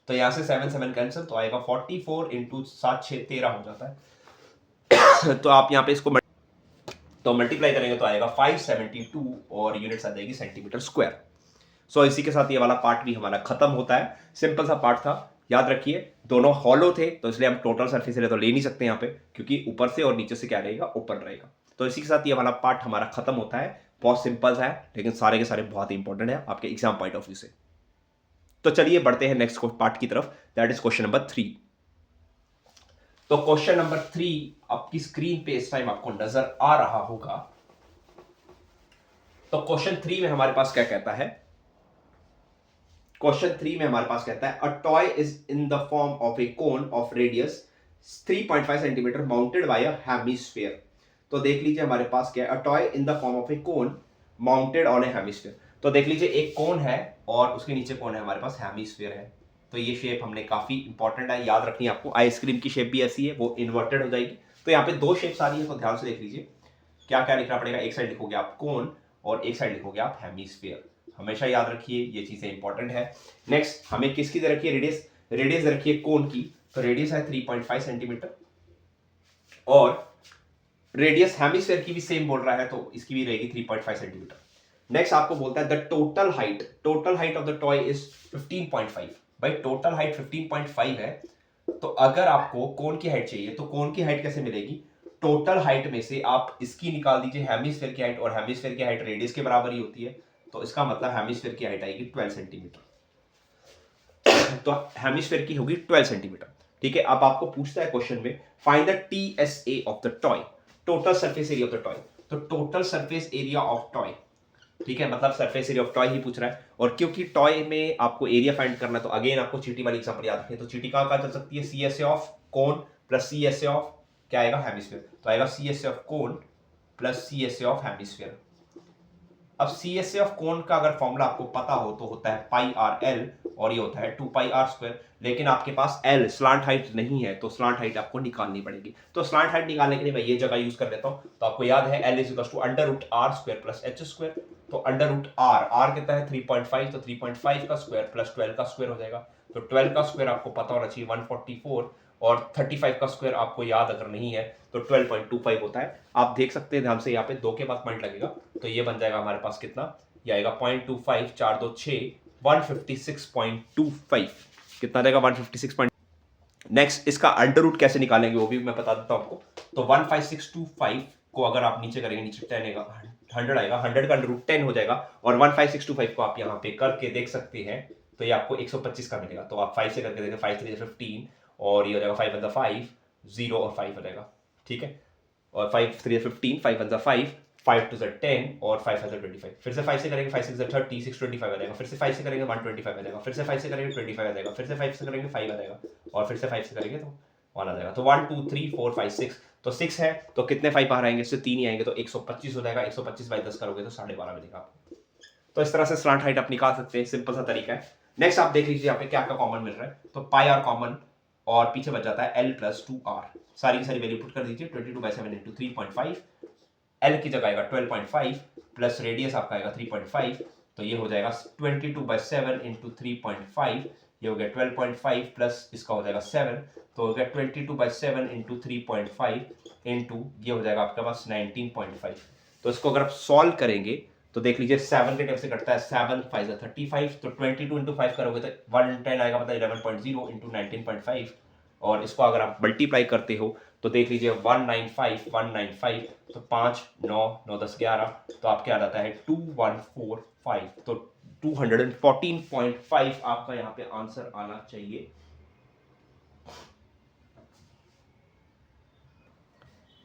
तो यहाँ से 7 7 कैंसिल तो आएगा 44 इंटू 7 6 13 हो जाता है तो आप यहाँ पे इसको तो मल्टीप्लाई करेंगे तो आएगा 572 और यूनिट्स आ जाएगी सेंटीमीटर स्क्वायर। सो इसी के साथ ये वाला पार्ट भी हमारा खत्म होता है। सिंपल सा पार्ट था, याद रखिए दोनों हॉलो थे तो इसलिए हम टोटल सरफेस एरिया तो ले नहीं सकते यहाँ पे क्योंकि ऊपर से और नीचे से क्या रहेगा ओपन रहेगा। तो इसी के साथ ये वाला पार्ट हमारा खत्म होता है। बहुत सिंपल सा है लेकिन सारे के सारे बहुत ही इंपॉर्टेंट है आपके एग्जाम पॉइंट ऑफ व्यू से। तो चलिए बढ़ते हैं नेक्स्ट पार्ट की तरफ, दैट इज क्वेश्चन नंबर 3। तो क्वेश्चन नंबर 3 आपकी स्क्रीन पे इस टाइम आपको नजर आ रहा होगा। तो क्वेश्चन 3 में हमारे पास क्या कहता है, क्वेश्चन 3 में हमारे पास कहता है a toy is in the form of a cone of radius 3.5 centimetre mounted by a hemisphere. तो देख लीजिए हमारे पास क्या है, a toy in the form of a cone mounted on a hemisphere. तो देख लीजिए एक कोन है और उसके नीचे कौन है हमारे पास हेमिस्फीयर है। तो ये शेप हमने काफी इंपॉर्टेंट है, याद रखनी है आपको। आइसक्रीम की शेप भी ऐसी है, वो इन्वर्टेड हो जाएगी। तो यहाँ पे दो शेप्स आ रही है तो ध्यान से देख लीजिए क्या क्या लिखना पड़ेगा। एक साइड लिखोगे आप कोन और एक साइड लिखोगे आप हेमिस्फीयर। हमेशा याद रखिए ये चीजें इंपॉर्टेंट है। नेक्स्ट हमें किसकी दे रखी है, रेडियस, रेडियस दे रखी है कोन की। तो रेडियस है 3.5 सेंटीमीटर और रेडियस हेमिस्फीयर की भी सेम बोल रहा है तो इसकी भी रहेगी 3.5 सेंटीमीटर। नेक्स्ट आपको बोलता है the total height of the toy is 15.5। भाई टोटल हाइट 15.5 है तो अगर आपको कोन की हाइट चाहिए तो कोन की हाइट कैसे मिलेगी, टोटल हाइट में से आप इसकी निकाल दीजिए हेमिस्फीयर की हाइट, और हेमिस्फीयर की हाइट रेडियस के बराबर ही होती है तो इसका मतलब हेमिस्फीयर की हाइट आएगी 12 सेंटीमीटर। तो हेमिस्फीयर की होगी 12 सेंटीमीटर। ठीक है, अब आपको पूछता है क्वेश्चन में find the TSA of the toy, total surface area of the toy. तो total surface area of toy, ठीक है, मतलब सरफेस एरिया ऑफ टॉय ही पूछ रहा है। और क्योंकि टॉय में आपको एरिया फाइंड करना है तो अगेन आपको चीटी वाली एग्जांपल याद रखें। तो चीटी कहाँ चल सकती है, C S A of cone plus C S A of क्या आएगा हेमिस्फीयर। तो आएगा C S A of cone plus C S A of hemisphere. अब C S A of cone का अगर फॉर्मूला आपको पता हो तो होता है पाई आर एल और ये होता है 2 पाई आर स्क्वायर। लेकिन आपके पास एल स्लांट हाइट नहीं है तो स्लांट हाइट आपको निकालनी पड़ेगी। तो स्लांट हाइट निकालने के लिए मैं ये जगह यूज कर लेता हूं। तो आपको याद है l is equal to under root r square plus h square. तो अंडर रूट आर कितना है 3.5, तो 3.5 का स्क्वायर प्लस 12 का स्क्वायर हो जाएगा। तो 12 का स्क्वायर आपको पता होना चाहिए 144 और 35 का स्क्वायर आपको याद अगर नहीं है तो 12.25 होता है। आप देख सकते हैं ध्यान से, यहाँ पे 2 के बाद पॉइंट लगेगा तो ये बन जाएगा हमारे पास कितना, ये आएगा 0.25 4 2 6 156.25 कितना रहेगा 156. नेक्स्ट इसका अंडर रूट कैसे निकालेंगे वो भी मैं बता देता हूं आपको। तो 15625 को अगर आप नीचे करेंगे, नीचे 10 आएगा, 100 आएगा, 100 का अंडर रूट 10 हो जाएगा और 15625 को आप यहाँ पे करके देख सकते हैं तो ये आपको 125 का मिलेगा। तो आप 5 से करके देखें, 5 3 15 और ये हो जाएगा 5 1 5 0 और 5 हो जाएगा। ठीक है, और 5 3 15 5 1 5 5 2 10 और 5 5 25। फिर से 5 से करेंगे 5 6 30 6 25 आ जाएगा। फिर से 5 से करेंगे 125 आ जाएगा। फिर से 5 से करेंगे 25 आ जाएगा। फिर से 5 से करेंगे 5 आ जाएगा और फिर से 5 से करेंगे तो 1 आ जाएगा। तो 1 2 3 4 5 6, तो 6 है तो कितने 5 बाहर आएंगे, इससे 3 ही आएंगे तो 125 हो जाएगा। 125 बाई 10 करोगे तो 12.5 मिलेगा आपको। तो इस तरह से स्लांट हाइट आप निकाल सकते हैं, सिंपल सा तरीका है। नेक्स्ट आप देख लीजिए यहाँ पे क्या क्या कॉमन मिल रहा है। तो पाई आर कॉमन और पीछे बच जाता है एल प्लस 2 आर। सारी की सारी वैल्यू पुट कर दीजिए, 22/7 इंटू 3.5, एल की जगह आएगा 12.5 प्लस रेडियस आपका आएगा 3.5 तो ये हो जाएगा 22/7 इंटू 3.5, ये हो गया 12.5 प्लस इसका हो जाएगा 7 तो हो गया 22/7 इंटू 3.5 इंटू ये हो जाएगा आपके पास 19.5। तो इसको अगर आप सॉल्व करेंगे तो देख लीजिए 7 के टाइप से कटता है, 7 5 35 तो 22 इंटू 5 करोगे तो 110 आएगा, मतलब 11.0 इंटू 19.5 और इसको अगर आप मल्टीप्लाई करते हो तो देख लीजिए 195 तो 5 9 9 10 11 तो आपके आ जाता है 2145। तो 214.5 आपका यहाँ पे आंसर आना चाहिए।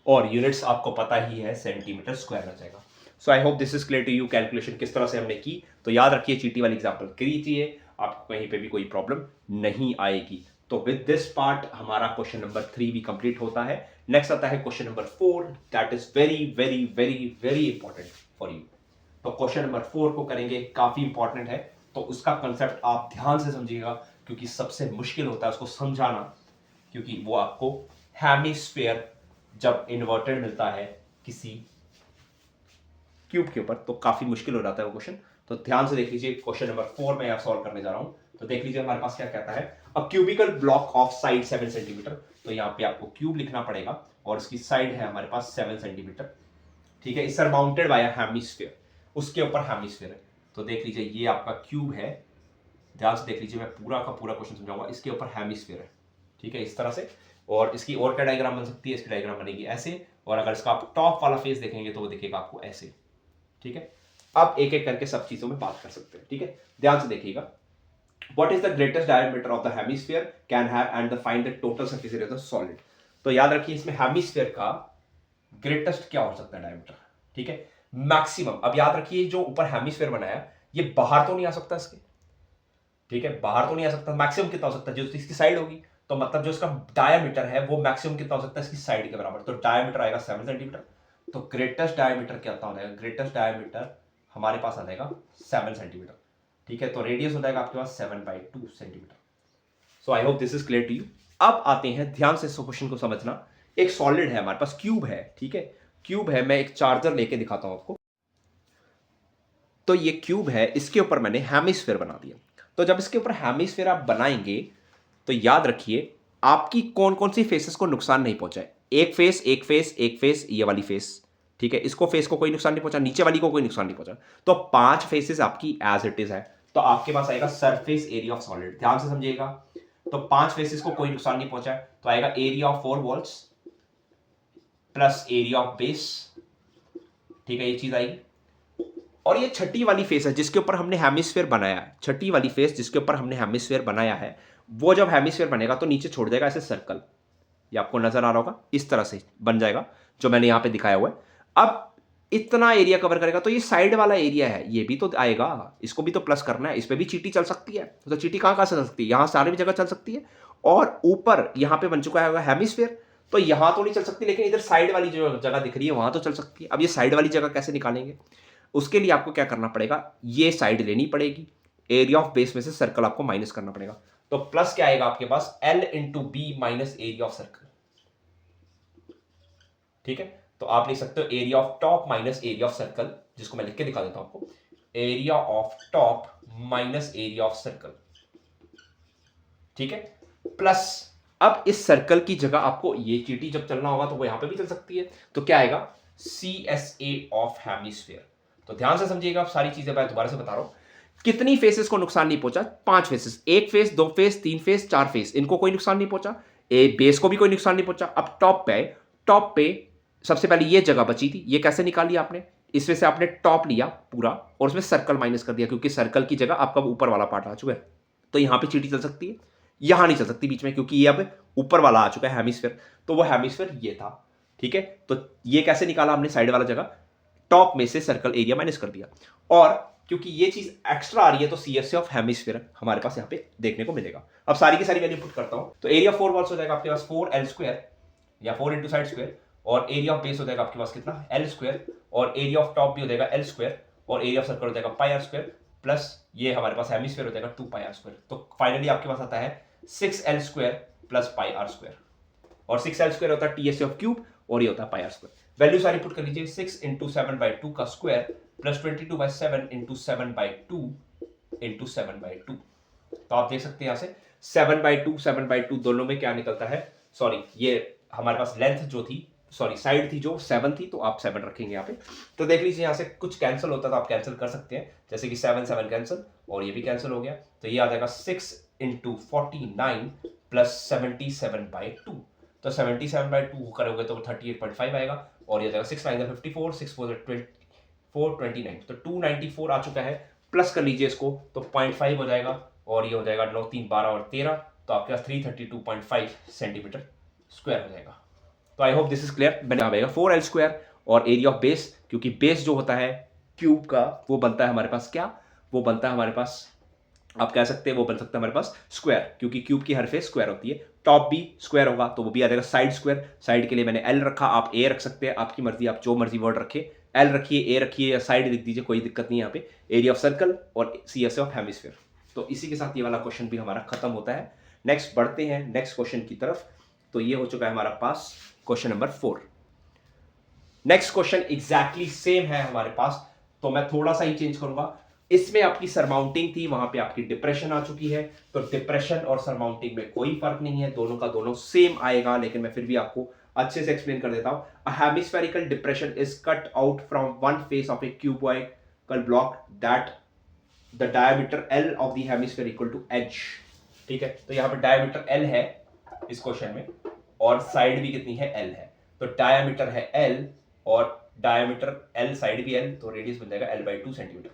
और यूनिट्स आपको पता ही है सेंटीमीटर स्क्वायर आ जाएगा। So I hope this is clear to you. Calculation किस तरह से हमने की तो याद रखिए, चीटी वाली एग्जांपल कीजिए, आपको कहीं पे भी कोई प्रॉब्लम नहीं आएगी। तो विद दिस पार्ट हमारा क्वेश्चन नंबर 3 भी कंप्लीट होता है। नेक्स्ट आता है question number 4, that is very very very very important for you. तो क्वेश्चन नंबर 4 को करेंगे, काफी इंपॉर्टेंट है। तो उसका कंसेप्ट आप ध्यान से समझिएगा, क्योंकि सबसे मुश्किल होता है उसको समझाना, क्योंकि वो आपको हेमिस्फीयर जब इन्वर्टेड मिलता है किसी क्यूब के ऊपर तो काफी मुश्किल हो जाता है वो क्वेश्चन। तो ध्यान से देख लीजिए, क्वेश्चन नंबर 4 में आप सॉल्व करने जा रहा हूं। तो देख लीजिए हमारे पास क्या कहता है, a cubical block of side 7 centimetre. तो यहाँ पे आपको क्यूब लिखना पड़ेगा और उसकी साइड है हमारे पास 7 सेंटीमीटर, ठीक है। सरमाउंटेड बाय हेमिस्फीयर, उसके ऊपर हेमिस्फीयर है। तो देख लीजिए ये आपका क्यूब है, ध्यान से देख लीजिए, मैं पूरा का पूरा क्वेश्चन समझाऊंगा। इसके ऊपर हेमिस्फीयर है, ठीक है, इस तरह से। और इसकी और क्या डायग्राम बन सकती है, इसकी डायग्राम बनेगी ऐसे, और अगर इसका आप टॉप वाला फेस देखेंगे तो वो दिखेगा आपको ऐसे, ठीक है। अब एक एक करके सब चीजों में बात कर सकते हैं, ठीक है। ध्यान से देखिएगा, what is the greatest diameter of the hemisphere can have and the find the total surface area of the solid। तो याद रखिए इसमें हेमिस्फीयर का ग्रेटेस्ट क्या हो सकता है डायमीटर, ठीक है, मैक्सिमम। अब याद रखिए जो ऊपर हेमिस्फीयर बनाया ये बाहर तो नहीं आ सकता इसके, ठीक है, बाहर तो नहीं आ सकता। मैक्सिमम कितना हो सकता है, जो इसकी साइड होगी, तो मतलब जो इसका डायमीटर है वो मैक्सिमम कितना हो सकता है इसकी साइड के बराबर। तो डायमीटर आएगा 7 सेंटीमीटर। तो ग्रेटेस्ट डायमीटर कितना हो जाएगा, ग्रेटेस्ट डायमीटर हमारे पास आ जाएगा 7 सेंटीमीटर, ठीक है। तो रेडियस हो जाएगा आपके पास 7/2 centimetre. So I hope this is clear to you. अब आते हैं, ध्यान से इस क्वेश्चन को समझना। एक सॉलिड है हमारे पास, क्यूब है, ठीक है, क्यूब है। मैं एक चार्जर लेके दिखाता हूं आपको। तो ये क्यूब है, इसके ऊपर मैंने हेमिस्फीयर बना दिया। तो जब इसके ऊपर हेमिस्फीयर आप बनाएंगे तो याद रखिए आपकी कौन कौन सी फेसेस को नुकसान नहीं पहुंचाए। एक फेस, एक फेस, एक फेस, ये वाली फेस, ठीक है, इसको फेस को कोई नुकसान नहीं पहुंचा, नीचे वाली को कोई नुकसान नहीं पहुंचा। तो 5 फेसेस आपकी एज इट इज है। तो आपके पास आएगा सरफेस एरिया ऑफ सॉलिड, ध्यान से समझिएगा। तो 5 फेसेस को कोई नुकसान नहीं पहुंचा है, तो आएगा area of 4 walls plus area of base, ठीक है, ये चीज आएगी। और ये छठी वाली फेस है जिसके ऊपर हमने हेमिस्फीयर बनाया है, छठी वाली फेस जिसके ऊपर हमने हेमिस्फीयर बनाया है, वो जब हेमिस्फीयर बनेगा तो नीचे छोड़ देगा ऐसे सर्कल। ये आपको नजर आ रहा होगा, इस तरह से बन जाएगा जो मैंने यहां पे दिखाया हुआ है। अब इतना एरिया कवर करेगा, तो ये साइड वाला एरिया है, ये भी तो आएगा, इसको भी तो प्लस करना है। इस पे भी चींटी चल सकती है, तो चींटी कहां कहां से चल सकती है, यहां सारी भी जगह चल सकती है। और ऊपर यहां पे बन चुका है हेमिस्फीयर, तो यहां तो नहीं चल सकती, लेकिन इधर साइड वाली जो जगह दिख रही है वहां तो चल सकती है। अब ये साइड वाली जगह कैसे निकालेंगे, उसके लिए आपको क्या करना पड़ेगा, ये साइड लेनी पड़ेगी, एरिया ऑफ बेस में से सर्कल आपको माइनस करना पड़ेगा। तो प्लस क्या आएगा आपके पास, L into b minus area of circle, ठीक है। तो आप लिख सकते हो area of top minus area of circle, जिसको मैं लिख के दिखा देता हूं आपको, area of top minus area of circle, ठीक है, प्लस अब इस सर्कल की जगह आपको ये चीटी जब चलना होगा तो वो यहां पे भी चल सकती है। तो क्या आएगा, CSA ऑफ हेमिस्फीयर। तो ध्यान से समझिएगा, आप सारी चीजें मैं दोबारा से बता रहा हूं। कितनी फेसेस को नुकसान नहीं पहुंचा, 5 faces, 1 face, 2 face, 3 face, 4 face, इनको कोई नुकसान नहीं पहुंचा। बेस को भी कोई नुकसान नहीं पहुंचा। अब टॉप पे आए, टॉप पे सबसे पहले ये जगह बची थी, ये कैसे निकाली आपने, इसमें से आपने टॉप लिया पूरा और उसमें सर्कल माइनस कर दिया, क्योंकि सर्कल की जगह आपका ऊपर वाला पार्ट आ चुका है। तो यहां पे चीटी चल सकती है, यहां नहीं चल सकती बीच में, क्योंकि ये अब ऊपर वाला आ चुका है हेमिस्फीयर। तो वो हेमिस्फीयर ये था, ठीक है। तो ये कैसे निकाला हमने, साइड वाला जगह, टॉप में से सर्कल एरिया माइनस कर दिया। और क्योंकि ये चीज एक्स्ट्रा आ रही है तो CSA ऑफ हेमिस्फीयर हमारे पास यहाँ पे देखने को मिलेगा। अब सारी की सारी वैल्यू पुट करता हूं, तो एरिया 4 वॉल्स हो जाएगा आपके पास 4L² या 4 इंटू साइड स्क्वायर, और एरिया ऑफ बेस हो जाएगा आपके पास कितना, L², और एरिया ऑफ टॉप भी हो जाएगा L², और एरिया ऑफ सर्कल हो जाएगा πr², प्लस ये हमारे पास हेमिस्फीयर हो जाएगा 2πr²। तो फाइनली आपके पास आता है 6L² प्लस πr², और 6L² होता है TSA ऑफ क्यूब, और ये होता है πr²। वैल्यू सारी पुट कर लीजिए, 6 इंटू 7/2 का स्क्वायर प्लस 22/7 इंटू 7/2 इंटू 7/2। तो आप देख सकते हैं यहां से 7/2 दोनों में क्या निकलता है, सॉरी ये हमारे पास लेंथ जो थी, सॉरी साइड थी जो 7 थी, तो आप 7 रखेंगे यहाँ पे। तो देख लीजिए यहाँ से कुछ कैंसिल होता तो आप कैंसिल कर सकते हैं, जैसे कि 7 कैंसिल, और ये भी कैंसिल हो गया। तो ये आ जाएगा 6 इंटू 49 प्लस 77/2। तो 77/2 करोगे तो 38.5 आएगा, और ये जाएगा 6 9 54, 6 4 29, तो 294 आ चुका है। प्लस कर लीजिए इसको तो 0.5 हो जाएगा, और ये हो जाएगा 9 3 12 और 13, तो आपके पास 332.5 सेंटीमीटर स्क्वायर हो जाएगा। तो I hope this is clear. मैंने आएगा 4L² और एरिया ऑफ बेस, क्योंकि बेस जो होता है क्यूब का वो बनता है हमारे पास क्या, वो बनता है हमारे पास, आप कह सकते हैं वो बन सकता है हमारे पास स्क्वायर, क्योंकि क्यूब की हर फेस स्क्वायर होती है। टॉप भी स्क्वायर होगा तो वो भी आ जाएगा साइड स्क्वायर, साइड के लिए मैंने L रखा, आप A रख सकते हैं, आपकी मर्जी, आप जो मर्जी वर्ड रखे, एल रखिए, ए रखिए या साइड लिख दीजिए, कोई दिक्कत नहीं है यहाँ पे। एरिया ऑफ सर्कल और सी एस ऑफ हेमिस्फीयर। तो इसी के साथ ये वाला क्वेश्चन भी हमारा खत्म होता है। नेक्स्ट बढ़ते हैं नेक्स्ट क्वेश्चन की तरफ। तो ये हो चुका है हमारा पास question number 4। Next question exactly same है हमारे पास, तो मैं थोड़ा सा ही चेंज करूंगा। इसमें आपकी सरमाउंटिंग थी, वहां पे आपकी डिप्रेशन आ चुकी है। तो डिप्रेशन और सरमाउंटिंग में कोई फर्क नहीं है, दोनों का दोनों सेम आएगा, लेकिन मैं फिर भी आपको अच्छे से एक्सप्लेन कर देता हूं। A hemispherical depression is cut out from one face of a cuboidal block that the diameter l of the hemisphere equal to h. ठीक है, तो यहाँ पे डायमीटर एल है इस क्वेश्चन में, और साइड भी कितनी है, एल है। तो डायमीटर है एल और डायमीटर एल, साइड भी एल, तो रेडियस बन जाएगा L/2 सेंटीमीटर।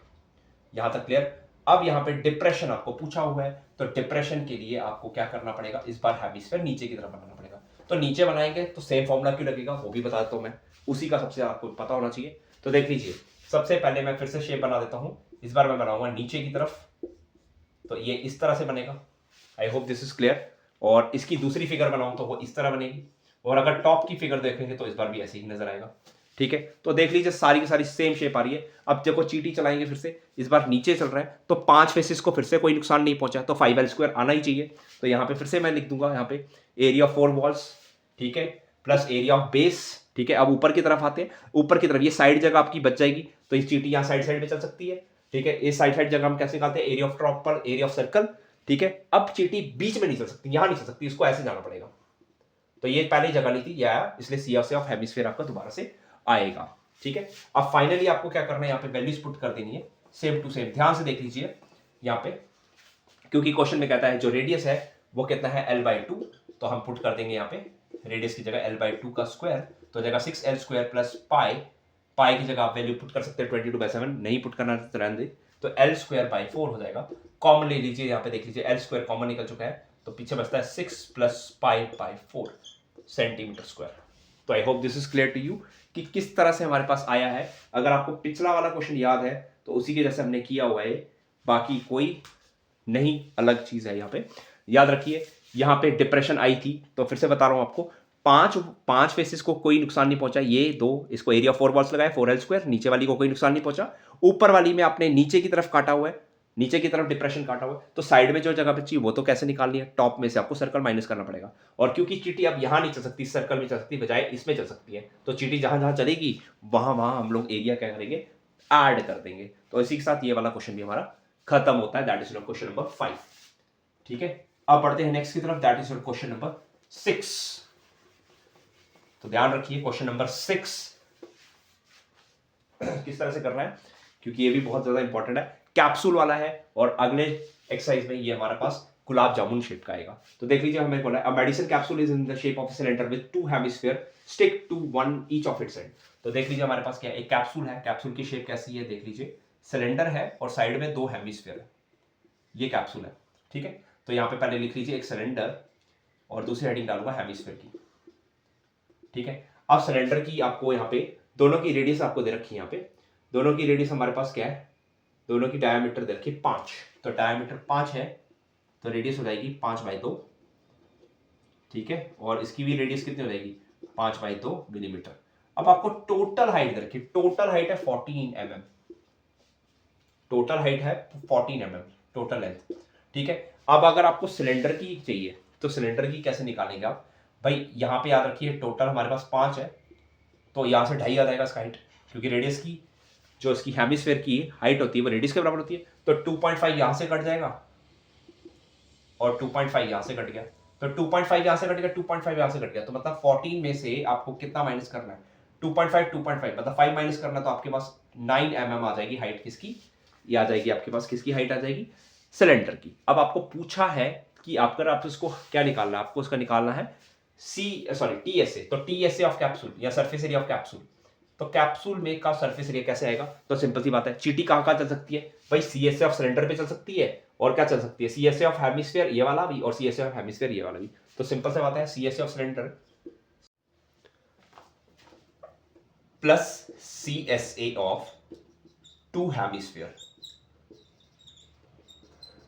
यहां तक क्लियर। अब यहां पे डिप्रेशन आपको पूछा हुआ है, तो डिप्रेशन के लिए आपको क्या करना पड़ेगा, इस बार हेमिस्फीयर नीचे की तरफ बनाना पड़ेगा। तो नीचे बनाएंगे तो सेम फॉर्मूला क्यों लगेगा वो भी बता देता हूं मैं, उसी का सबसे आपको पता होना चाहिए। तो देख लीजिए, सबसे पहले मैं फिर से शेप बना देता हूं। इस बार मैं बनाऊंगा नीचे की तरफ, तो ये इस तरह से बनेगा। आई होप दिस इज क्लियर। और इसकी दूसरी फिगर बनाऊं तो वो इस तरह बनेगी, और अगर टॉप की फिगर देखेंगे तो इस बार भी ऐसे ही नजर आएगा। ठीक है, तो देख लीजिए सारी की सारी सेम शेप आ रही है। अब देखो चीटी चलाएंगे फिर से, इस बार नीचे चल रहा है, तो 5 फेसेस को फिर से कोई नुकसान नहीं पहुंचा, तो 5L² आना ही चाहिए। तो यहाँ पे फिर से मैं लिख दूंगा, यहाँ पे एरिया ऑफ 4 वॉल्स, ठीक है, प्लस एरिया ऑफ बेस। ठीक है, अब ऊपर की तरफ आते हैं, ऊपर की तरफ ये साइड जगह आपकी बच जाएगी, तो ये चीटी यहाँ साइड साइड में चल सकती है। ठीक है, ये साइड साइड जगह हम कैसे निकालते हैं, एरिया ऑफ ट्रॉप पर एरिया ऑफ सर्कल। ठीक है, अब चीटी बीच में नहीं चल सकती, यहां नहीं चल सकती, इसको ऐसे जाना पड़ेगा। तो ये पहली जगह नहीं थी, ये आया, इसलिए सी ऑफ हेमिस्फीयर आपका दोबारा से आएगा। ठीक है, अब फाइनली आपको क्या करना है, यहाँ पे वैल्यूज पुट कर देनी है सेम टू सेम। ध्यान से देख लीजिए यहाँ पे, क्योंकि क्वेश्चन में कहता है जो रेडियस है वो कितना है, L/2, तो हम पुट कर देंगे यहाँ पे रेडियस की जगह L/2 का स्क्वायर, तो जगह 6L² प्लस पाई। पाई की जगह आप वैल्यू पुट कर सकते हैं 22/7, नहीं पुट करना तो रहने दे, तो L²/4 हो जाएगा। कॉमन ले लीजिए, यहाँ पे देख लीजिए L² कॉमन निकल चुका है, तो पीछे बचता है 6 प्लस पाई/4 सेंटीमीटर स्क्वायर। तो I hope this is clear to you कि किस तरह से हमारे पास आया है। अगर आपको पिछला वाला क्वेश्चन याद है तो उसी के जैसे हमने किया हुआ है, बाकी कोई नहीं अलग चीज है। यहाँ पे याद रखिए, यहाँ पे डिप्रेशन आई थी, तो फिर से बता रहा हूं आपको, पांच फेसेस को कोई नुकसान नहीं पहुंचा, ये दो, इसको एरिया 4 वॉल्स लगाया 4L², नीचे वाली को कोई नुकसान नहीं पहुंचा। ऊपर वाली में आपने नीचे की तरफ काटा हुआ है, नीचे की तरफ डिप्रेशन काटा हुआ है, तो साइड में जो जगह बची वो तो कैसे निकालनी है, टॉप में से आपको सर्कल माइनस करना पड़ेगा। और क्योंकि चीटी अब यहां नहीं चल सकती, सर्कल में चल सकती, बजाय इसमें चल सकती है, तो चीटी जहां जहां चलेगी वहां वहां हम लोग एरिया क्या करेंगे, ऐड कर देंगे। तो इसी के साथ ये वाला क्वेश्चन भी हमारा खत्म होता है, दैट इज क्वेश्चन नंबर 5। ठीक है, अब बढ़ते हैं नेक्स्ट की तरफ, दैट इज क्वेश्चन नंबर 6। तो ध्यान रखिए क्वेश्चन नंबर 6 किस तरह से करना है, क्योंकि ये भी बहुत ज्यादा इंपॉर्टेंट है, कैप्सूल वाला है, और अगले एक्सरसाइज में ये हमारे पास गुलाब जामुन शेप का आएगा। तो देख लीजिए, हमें बोला है medicine capsule is in the shape of cylinder with 2 hemisphere stick to one each of its end. तो देख लीजिए हमारे पास क्या है, एक कैप्सूल है, कैप्सूल की शेप कैसी है, देख लीजिए, सिलेंडर है और साइड में 2 हेमिस्फीयर है, ये कैप्सूल है। ठीक है, तो यहाँ पे पहले लिख लीजिए एक सिलेंडर, और दूसरी हेडिंग डालूंगा हेमिस्फीयर की। ठीक है, अब सिलेंडर की आपको यहाँ पे दोनों की रेडियस आपको दे रखी है, यहाँ पे दोनों की रेडियस हमारे पास क्या है, दोनों की डायमीटर दे रखी 5, तो डायमीटर 5 है, तो रेडियस हो जाएगी 5/2। ठीक है, और इसकी भी रेडियस कितनी हो जाएगी, 5/2 मिलीमीटर। अब आपको टोटल हाइट दे रखी, टोटल हाइट है 14 mm, टोटल हाइट है 14 mm टोटल लेंथ। ठीक है, अब अगर आपको सिलेंडर की चाहिए तो सिलेंडर की कैसे निकालेंगे आप, भाई यहाँ पे याद रखिए टोटल हमारे पास 5 है, तो यहाँ से 2.5 आ जाएगा इसका हाइट, क्योंकि रेडियस की जो इसकी हेमिस्फीयर की हाइट होती है वो रेडियस के बराबर होती है, तो 2.5 यहाँ से कट जाएगा और 2.5 यहाँ से कट गया, तो 2.5 यहाँ से कट गया, 2.5 यहाँ से कट गया, तो मतलब 14 में से आपको कितना माइनस करना है, 2.5 मतलब 5 माइनस करना, तो आपके पास 9 mm आ जाएगी हाइट किसकी, ये आ जाएगी आपके पास किसकी हाइट आ जाएगी, सिलेंडर की। अब आपको पूछा है कि आपको इसको क्या निकालना है, आपको इसका निकालना है TSA, तो TSA ऑफ कैप्सूल या सरफेस एरिया ऑफ कैप्सूल। तो कैप्सूल में का सरफेस एरिया कैसे आएगा, तो सिंपल सी बात है, चीटी कहां चल सकती है भाई, CSA ऑफ सिलेंडर पे चल सकती है, और क्या चल सकती है, CSA ऑफ हेमिस्फीयर ये वाला भी, और CSA ऑफ हेमिस्फीयर ये वाला भी। तो सिंपल सी बात है, CSA of cylinder plus CSA of 2 hemisphere.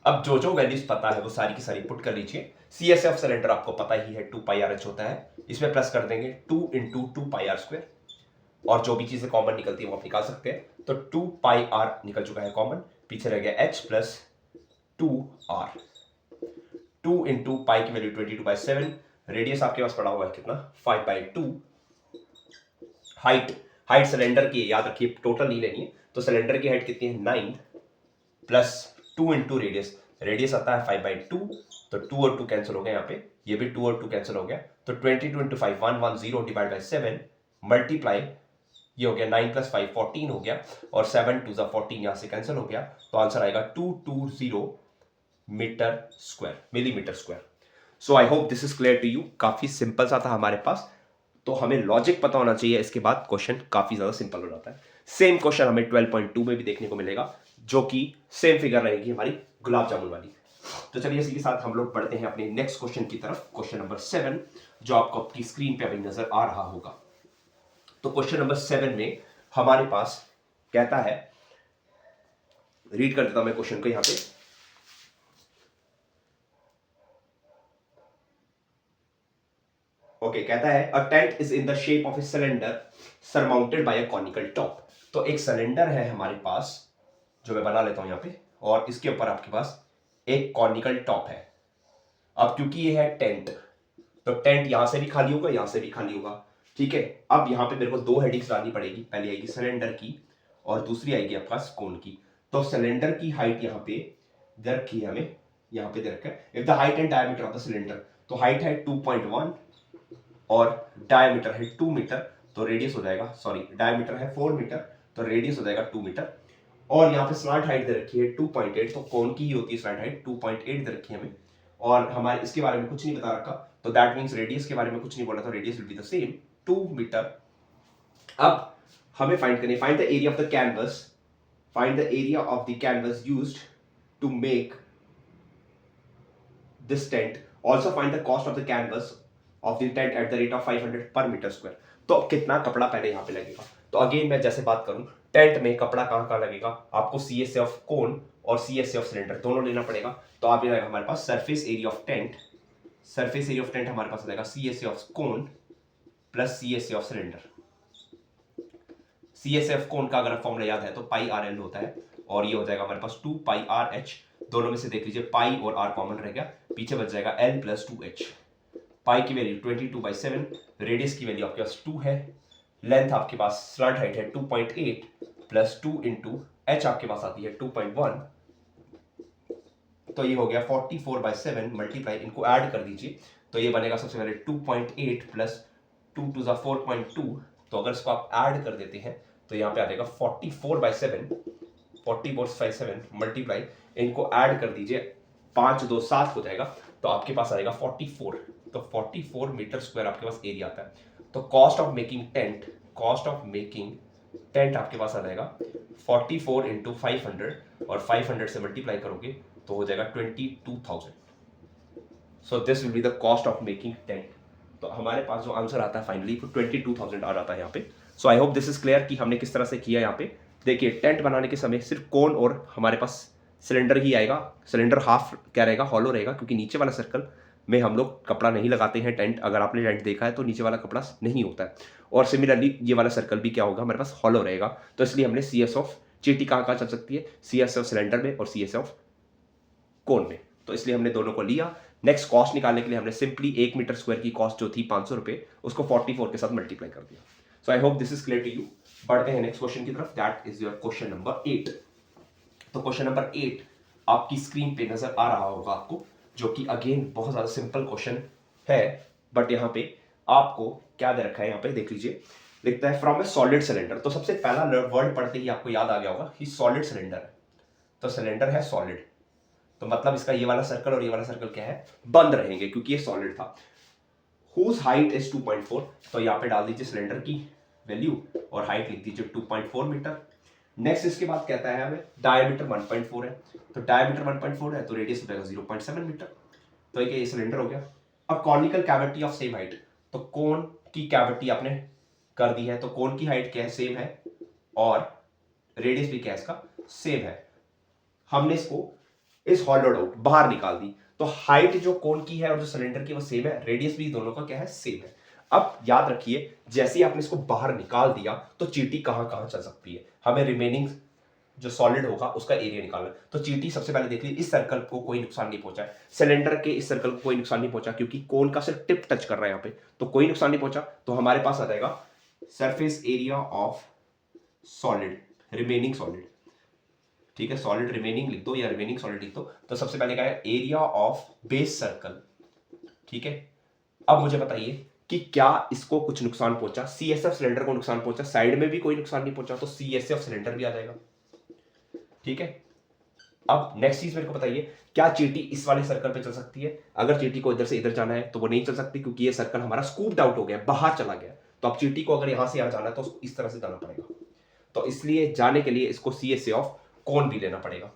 अब जो जो वैल्यूज पता है वो सारी की सारी पुट कर लीजिए। CSA ऑफ सिलेंडर आपको पता ही है 2πRH होता है, इसमें प्लस कर देंगे 2 × 2πr², और जो भी चीजें कॉमन निकलती है वो आप निकाल सकते हैं। तो 2 पाई आर निकल चुका है कॉमन, पीछे रह गया h plus 2r। 2 into pi की वैल्यू 22/7, रेडियस आपके पास पड़ा हुआ है कितना 5/2। हाइट हाइट सिलेंडर की याद रखिए टोटल नहीं लेनी है, तो सिलेंडर की हाइट कितनी है 9 प्लस 2 इंटू रेडियस, रेडियस आता है 5/2, तो 2 और 2 कैंसिल हो गया यहाँ पे, ये भी 2 और 2 कैंसिल हो गया, तो 22 इंटू 5 110 डिवाइड बाई 7 मल्टीप्लाई, ये हो गया 9 प्लस 5 14 हो गया, और 7 2 14 यहाँ से कैंसिल हो गया, तो आंसर आएगा 220 metre square, millimetre square. So I hope this is clear to you. काफी सिंपल सा था हमारे पास, तो हमें लॉजिक पता होना चाहिए, इसके बाद क्वेश्चन काफी ज्यादा सिंपल हो जाता है। सेम क्वेश्चन हमें 12.2 में भी देखने को मिलेगा, जो कि सेम फिगर रहेगी हमारी गुलाब जामुन वाली। तो चलिए इसी के साथ हम लोग बढ़ते हैं अपने नेक्स्ट क्वेश्चन की तरफ, क्वेश्चन नंबर 7, जो आपको आपकी स्क्रीन पे अभी नजर आ रहा होगा। तो क्वेश्चन नंबर 7 में हमारे पास कहता है, रीड कर देता हूं मैं क्वेश्चन को यहां पे। ओके, कहता है a tent is in the shape of a cylinder surmounted by a conical top. तो एक सिलेंडर है हमारे पास, जो मैं बना लेता हूं यहां पे, और इसके ऊपर आपके पास एक कॉनिकल टॉप है। अब क्योंकि ये है टेंट, तो टेंट यहां से भी खाली होगा, यहां से भी खाली होगा, ठीक है। अब यहां पे मेरे को दो हेडिंग्स डालनी पड़ेगी, पहली आएगी सिलेंडर की और दूसरी आएगी आपके पास कोन की। तो सिलेंडर की हाइट यहां पे दे रखी है हमें, यहां पे दे रखा है if the height and diameter of the cylinder, तो हाइट है 2.1 और डायमीटर है 2 मीटर, तो रेडियस हो जाएगा, सॉरी डायमीटर है 4 मीटर, तो रेडियस हो जाएगा 2 मीटर। और यहाँ पे स्लैंट हाइट दे रखी है 2.8, तो कौन की ही होती है स्लैंट हाइट 2.8 दे रखी है हमें, और हमारे इसके बारे में कुछ नहीं बता रखा, तो दैट मींस रेडियस के बारे में कुछ नहीं बोला, तो radius will be the same 2 metre. अब हमें फाइंड करनी, find the area of the canvas, find the area of the canvas used to make this tent, also find the cost of the canvas of the tent at the rate of 500 per meter square। तो कितना कपड़ा पहले यहाँ पे लगेगा, तो again मैं जैसे बात करूं, टेंट में कपड़ा कहाँ कहाँ लगेगा, आपको CSA ऑफ कोन और CSA ऑफ सिलेंडर दोनों लेना पड़ेगा। तो आप ये हमारे पास surface area of tent, surface area of tent हमारे पास रहेगा CSA of cone plus CSA of cylinder. CSA of cone का अगर फॉर्मूला याद है तो पाई आर एल होता है, और ये हो जाएगा हमारे पास 2 पाई आर एच, दोनों में से देख लीजिए पाई और आर कॉमन रह गया, पीछे बच जाएगा एल प्लस 2h। पाई की वैल्यू 22/7, रेडियस की वैल्यू आपके पास 2 है, लेंथ आपके पास स्लैंट हाइट है 2.8 प्लस 2 इंटू एच आपके पास आती है 2.1, तो ये हो गया 44/7 मल्टीप्लाई, इनको ऐड कर दीजिए, तो ये बनेगा सबसे पहले 2.8 प्लस 2 टू 4.2, तो अगर इसको आप ऐड कर देते हैं तो यहाँ पे आ जाएगा 44/7 मल्टीप्लाई, इनको ऐड कर दीजिए, 5 2 7 हो जाएगा, तो आपके पास आएगा 44, तो 44 मीटर स्क्वायर आपके पास एरिया आता है। तो cost of making tent, cost of making tent आपके पास आ जाएगा 44 इंटू 500, और 500 से मल्टीप्लाई करोगे तो हो जाएगा 22,000। So this will be the cost of making tent. तो हमारे पास जो आंसर आता है फाइनली वो 22,000 आ जाता है यहाँ पे। So I hope this is clear कि हमने किस तरह से किया यहाँ पे। देखिए टेंट बनाने के समय सिर्फ कोन और हमारे पास सिलेंडर ही आएगा, सिलेंडर हाफ क्या रहेगा, हॉलो रहेगा, क्योंकि नीचे वाला सर्कल में हम लोग कपड़ा नहीं लगाते हैं टेंट, अगर आपने टेंट देखा है तो नीचे वाला कपड़ा नहीं होता है, और सिमिलरली ये वाला सर्कल भी क्या होगा हमारे पास हॉलो रहेगा, तो इसलिए हमने CS ऑफ चीटी कहाँ कहाँ चल सकती है, CS ऑफ सिलेंडर में और CS ऑफ कोन में, तो इसलिए हमने दोनों को लिया। नेक्स्ट कॉस्ट निकालने के लिए हमने सिंपली 1 मीटर स्क्वायर की कॉस्ट जो थी 500 रुपये, उसको 44 के साथ मल्टीप्लाई कर दिया। So I hope this is clear to you. बढ़ते हैं नेक्स्ट क्वेश्चन की तरफ, that is your question number 8। तो क्वेश्चन नंबर 8 आपकी स्क्रीन पे नजर आ रहा होगा आपको, जो कि अगेन बहुत ज्यादा सिंपल क्वेश्चन है, बट यहाँ पे आपको क्या दे रखा है, यहाँ पे देख लीजिए, लिखता है फ्रॉम ए सॉलिड सिलेंडर। तो सबसे पहला वर्ड पढ़ते ही आपको याद आ गया होगा कि सॉलिड सिलेंडर है, तो सिलेंडर है सॉलिड, तो मतलब इसका ये वाला सर्कल और ये वाला सर्कल क्या है, बंद रहेंगे क्योंकि ये सॉलिड था। हुज हाइट इज 2.4, तो यहाँ पे डाल दीजिए सिलेंडर की वैल्यू और हाइट लिख दीजिए 2.4 मीटर। नेक्स्ट इसके बाद कहता है हमें डायमीटर 1.4 है, तो डायमीटर 1.4 है तो रेडियस हो जाएगा 0.7 मीटर, तो ये सिलेंडर हो गया। अब conical cavity of same height, तो कोन की कैविटी आपने कर दी है, तो कोन की हाइट क्या है, सेम है, और रेडियस भी क्या है इसका, सेम है। हमने इसको इस हॉलोड आउट बाहर निकाल दी, तो हाइट जो कोन की है और जो सिलेंडर की वो सेम है, रेडियस भी दोनों का क्या है, सेम है। अब याद रखिए, जैसे ही आपने इसको बाहर निकाल दिया तो चींटी कहां कहां चल सकती है, हमें रिमेनिंग जो सॉलिड होगा उसका एरिया निकालना है। तो चींटी सबसे पहले देख ली, इस सर्कल को कोई नुकसान नहीं पहुंचा है, सिलेंडर के इस सर्कल को कोई नुकसान नहीं पहुंचा क्योंकि कोन का सिर्फ टिप टच कर रहा है यहाँ पे, तो कोई नुकसान नहीं पहुंचा। तो हमारे पास आ जाएगा surface area of solid, remaining solid, ठीक है, सॉलिड रिमेनिंग लिख दो या रिमेनिंग सॉलिड लिख दो। तो सबसे पहले क्या है, एरिया ऑफ बेस सर्कल, ठीक है। अब मुझे बताइए कि क्या इसको कुछ नुकसान पहुंचा, CSF सिलेंडर को नुकसान पहुंचा, साइड में भी कोई नुकसान नहीं पहुंचा, तो CSF सिलेंडर भी आ जाएगा, ठीक है। अब नेक्स्ट चीज मेरे को बताइए, क्या चींटी इस वाले सर्कल पे चल सकती है? अगर चींटी को इधर से इधर जाना है तो वो नहीं चल सकती क्योंकि ये सर्कल हमारा स्कूप्ड आउट हो गया, बाहर चला गया। तो अब चींटी को अगर यहां से यहां जाना है तो इस तरह से जाना पड़ेगा, तो इसलिए जाने के लिए इसको CSA ऑफ कोन भी लेना पड़ेगा,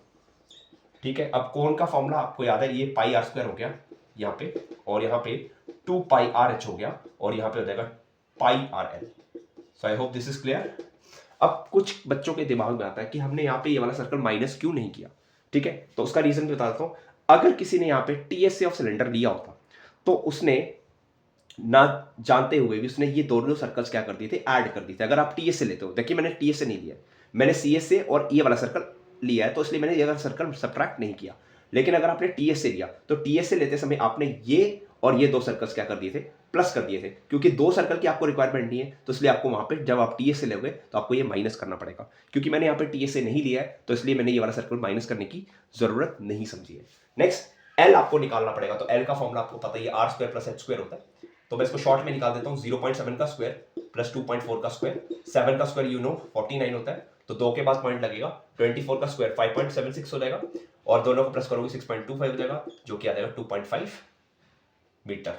ठीक है। अब कोन का फॉर्मूला आपको याद है, ये पाई आर स्क्वायर हो गया यहाँ पे, और यहाँ पे 2 पाई आर एच हो गया, और यहाँ पे हो जाएगा pi r l. So I hope this is clear. अब कुछ बच्चों के दिमाग में आता है कि हमने यहाँ पे ये वाला सर्कल माइनस क्यों नहीं किया, ठीक है। तो उसका रीजन बता देता हूँ। अगर किसी ने यहाँ पे TSA ऑफ सिलेंडर लिया होता तो उसने ना जानते हुए भी उसने ये दोनों सर्कल्स क्या कर दिए थे, ऐड कर दिए थे। अगर आप TSA लेते हो, देखिए मैंने TSA नहीं लिया, मैंने CSA और ये वाला सर्कल लिया है, तो इसलिए मैंने ये वाला सर्कल सब्ट्रैक्ट नहीं किया। लेकिन अगर आपने TSA लिया तो TSA लेते समय आपने ये और ये दो सर्कल्स क्या कर दिए थे, प्लस कर दिए थे, क्योंकि दो सर्कल की आपको रिक्वायरमेंट नहीं है, तो इसलिए आपको वहां पे जब आप TSA लोगे तो आपको ये माइनस करना पड़ेगा। क्योंकि मैंने यहाँ पे TSA नहीं लिया है तो इसलिए मैंने ये वाला सर्कल माइनस करने की जरूरत नहीं समझी है। नेक्स्ट, L आपको निकालना पड़ेगा। तो L का फॉर्मूला आपको पता ही है, R square plus H square होता है। तो मैं इसको शॉर्ट में निकाल देता हूँ, 0.7 का स्क्वायर प्लस 2.4 का स्क्वायर, 7 का स्क्वायर 49 होता है, तो 2 के बाद पॉइंट लगेगा, 24 का स्क्वायर 5.76 हो जाएगा, और दोनों को प्लस करोगे 6.25 हो जाएगा, जो कि आ जाएगा 2.5 metre.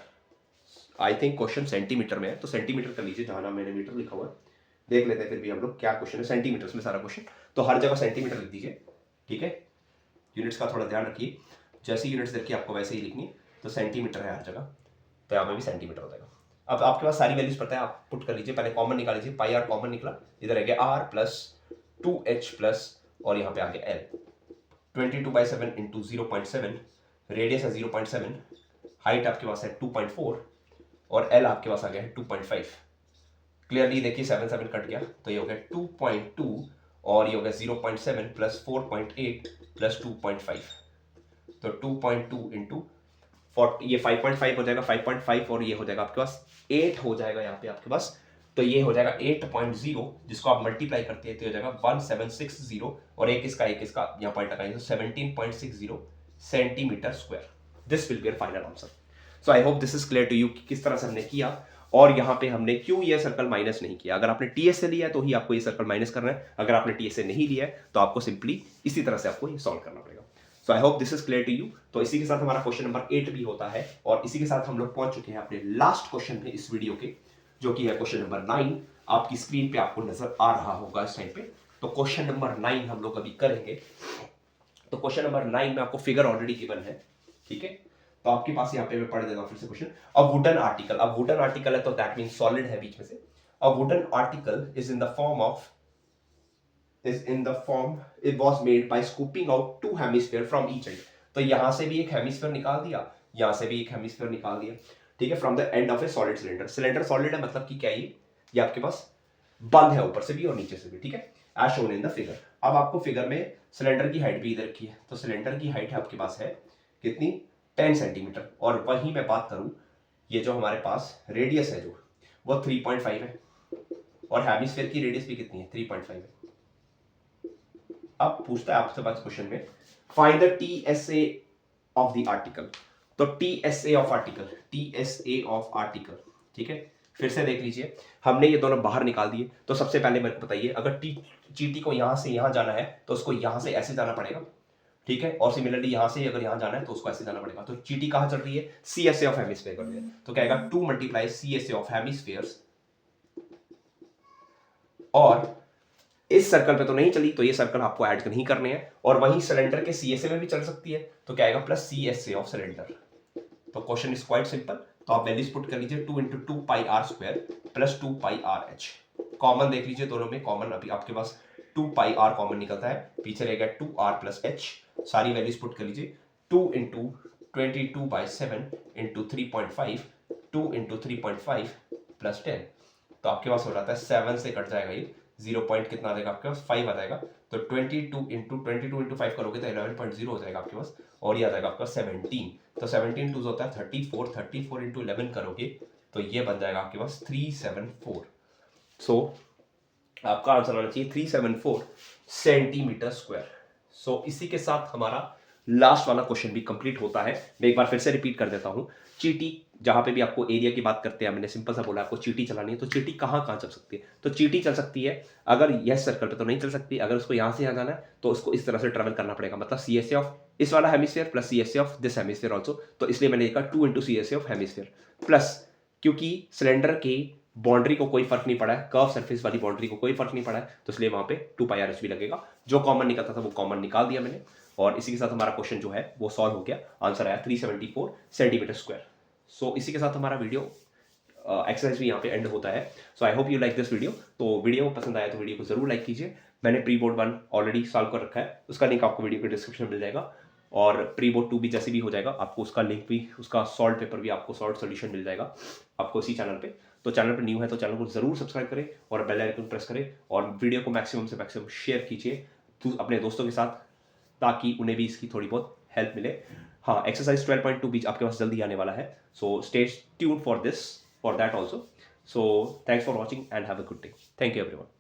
I think question centimetre में है, तो सेंटीमीटर कर लीजिए, जहां मैंने मीटर लिखा हुआ है देख लेते हैं फिर भी हम लोग क्या क्वेश्चन है। सेंटीमीटर्स में सारा क्वेश्चन, तो हर जगह सेंटीमीटर लिख दीजिए, ठीक है। यूनिट्स का थोड़ा ध्यान रखिए, जैसी यूनिट्स देखिए आपको वैसे ही लिखनी, तो सेंटीमीटर है हर जगह, तो यहाँ पे भी सेंटीमीटर हो जाएगा। अब आपके पास सारी वैल्यूज पता है, आप पुट कर लीजिए, पहले कॉमन निकाल लीजिए, पाई आर कॉमन निकला, इधर आ गया R प्लस 2H प्लस, और यहाँ पे आ गया L, 22/7 इंटू 0.7, रेडियस है 0.7, हाइट आपके पास है 2.4, और L आपके पास आ गया है 2.5। क्लियरली देखिए 7 कट गया, तो ये हो गया 2.2, और ये हो गया 0.7 प्लस 4.8 प्लस 2.5, तो 2.2 इंटू 40, ये 5.5 हो जाएगा, 5.5 और ये हो जाएगा आपके पास 8 हो जाएगा यहाँ पे आपके पास, तो ये हो जाएगा 8.0, जिसको आप मल्टीप्लाई करते हैं तो हो जाएगा 1760, और एक इसका यहाँ पॉइंट लगाएंगे तो 17.60 centimetre square. This will be your final answer. So I hope this is clear to you कि किस तरह से हमने किया, और यहाँ पे हमने क्यों ये सर्कल माइनस नहीं किया। अगर आपने TSA लिया है तो ही आपको ये सर्कल माइनस करना है, अगर आपने TSA नहीं लिया है तो आपको सिंपली इसी तरह से आपको ये सॉल्व करना पड़ेगा। So I hope this is clear to you. तो इसी के साथ हमारा क्वेश्चन नंबर 8 भी होता है, और इसी के साथ हम लोग पहुंच चुके हैं अपने लास्ट क्वेश्चन में इस वीडियो के, जो कि है क्वेश्चन नंबर 9। आपकी स्क्रीन पे आपको नजर आ रहा होगा इस टाइम पे। तो क्वेश्चन नंबर 9 हम लोग अभी करेंगे। तो क्वेश्चन नंबर 9 में आपको फिगर ऑलरेडी गिवन है, ठीक है। तो आपके पास यहाँ पे मैं पढ़ देता हूँ फिर से क्वेश्चन। अ वुडन आर्टिकल, अब वुडन आर्टिकल है तो दैट मीन सॉलिड है बीच में से। A wooden article is in the form it was made by scooping out 2 hemisphere from each end। तो यहां से भी एक हेमिस्फीयर निकाल दिया, यहां से भी एक हेमिस्फीयर निकाल दिया, ठीक है, from the end of A solid cylinder. Cylinder solid है मतलब कि क्या ये आपके पास बंद है ऊपर से भी और नीचे से भी, ठीक है, as shown in the figure. अब आपको फिगर में सिलेंडर की हाइट भी इधर रखी है, तो सिलेंडर की हाइट है आपके पास है कितनी, 10 सेंटीमीटर, और वहीं मैं बात करूं, ये जो हमारे पास रेडियस है जो वो 3.5 है, और हेमिस्फीयर की रेडियस भी कितनी है, 3.5 है। अब पूछता है आपसे बात क्वेश्चन में, find the TSA of the article. तो TSA ऑफ आर्टिकल, ठीक है, फिर से देख लीजिए, हमने ये दोनों बाहर निकाल दिए। तो सबसे पहले मेरे को बताइए, अगर चींटी को यहां से यहां जाना है तो उसको यहां से ऐसे जाना पड़ेगा, ठीक है, और सिमिलरली यहां से अगर यहां जाना है तो उसको ऐसे जाना पड़ेगा। तो चींटी कहां चल रही है, CSA ऑफ हेमिस्फीयर कर रही है, तो क्या आएगा 2 × CSA ऑफ हेमिस्फीयर्स, और इस सर्कल पे तो नहीं चली, तो ये सर्कल आपको ऐड नहीं करने हैं, और वहीं सिलेंडर के CSA में भी चल सकती है, तो क्या आएगा प्लस CSA ऑफ सिलेंडर। तो क्वेश्चन इज क्वाइट सिंपल, तो आप वैल्यूज पुट कर लीजिए, 2 × 2 pi r square plus 2 pi r h. Common देख लीजिए, दोनों में कॉमन अभी आपके पास 2 पाई आर कॉमन निकलता है, पीछे रहेगा 2r प्लस एच। सारी वैल्यूज पुट कर लीजिए, 2 × 22/7 × 3.5, 2 × 3.5 प्लस 10, तो आपके पास हो जाता है 7 से कट जाएगा ये 0 पॉइंट कितना आ जाएगा आपके पास 5 आ जाएगा। तो 22 इंटू 5 करोगे तो 11.0 हो जाएगा आपके पास, और ये आ जाएगा आपका 17। तो 17 टू होता है 34 इंटू 11 करोगे तो ये बन जाएगा आपके पास 374। सो आपका आंसर आना चाहिए 374 सेंटीमीटर स्क्वायर। सो इसी के साथ हमारा लास्ट वाला क्वेश्चन भी कंप्लीट होता है। मैं एक बार फिर से रिपीट कर देता हूं, चीटी जहां पे भी आपको एरिया की बात करते हैं, मैंने सिंपल सा बोला आपको चीटी चलानी है, तो चीटी कहां कहां चल सकती है? तो चीटी चल सकती है अगर यस सर्कल पे तो नहीं चल सकती, अगर उसको यहां से यहां जाना है तो उसको इस तरह से ट्रेवल करना पड़ेगा, मतलब सी एस ए ऑफ इस वाला hemisphere plus C S A of this hemisphere also, तो इसलिए मैंने लिखा 2 into C S A of hemisphere plus, क्योंकि सिलेंडर के बाउंड्री को कोई फर्क नहीं पड़ा है, कर्व सरफेस वाली बाउंड्री को कोई फर्क नहीं पड़ा है, तो इसलिए वहां पे 2 पाई आर एच भी लगेगा। जो कॉमन निकलता था वो कॉमन निकाल दिया मैंने, और इसी के साथ हमारा क्वेश्चन जो है वो सॉल्व हो गया। आंसर आया 374 सेंटीमीटर स्क्वायर। सो इसी के साथ हमारा वीडियो एक्सरसाइज भी यहाँ पे एंड होता है। So I hope you like this video. तो वीडियो पसंद आया तो वीडियो को जरूर लाइक कीजिए। मैंने प्री बोर्ड 1 ऑलरेडी सॉल्व कर रखा है, उसका लिंक आपको वीडियो के डिस्क्रिप्शन में मिल जाएगा, और प्री बोर्ड 2 भी जैसे भी हो जाएगा आपको उसका लिंक भी, उसका सॉल्व पेपर भी आपको सॉल्व सोल्यूशन मिल जाएगा आपको इसी चैनल पे। तो चैनल पर न्यू है तो चैनल को जरूर सब्सक्राइब करें और बेल आइकन प्रेस करें, और वीडियो को मैक्सिमम से मैक्सिमम शेयर कीजिए अपने दोस्तों के साथ, ताकि उन्हें भी इसकी थोड़ी बहुत हेल्प मिले। हाँ, एक्सरसाइज 12.2 भी आपके पास जल्दी आने वाला है, so stay tuned for that also. So thanks for watching and have a good day. Thank you everyone.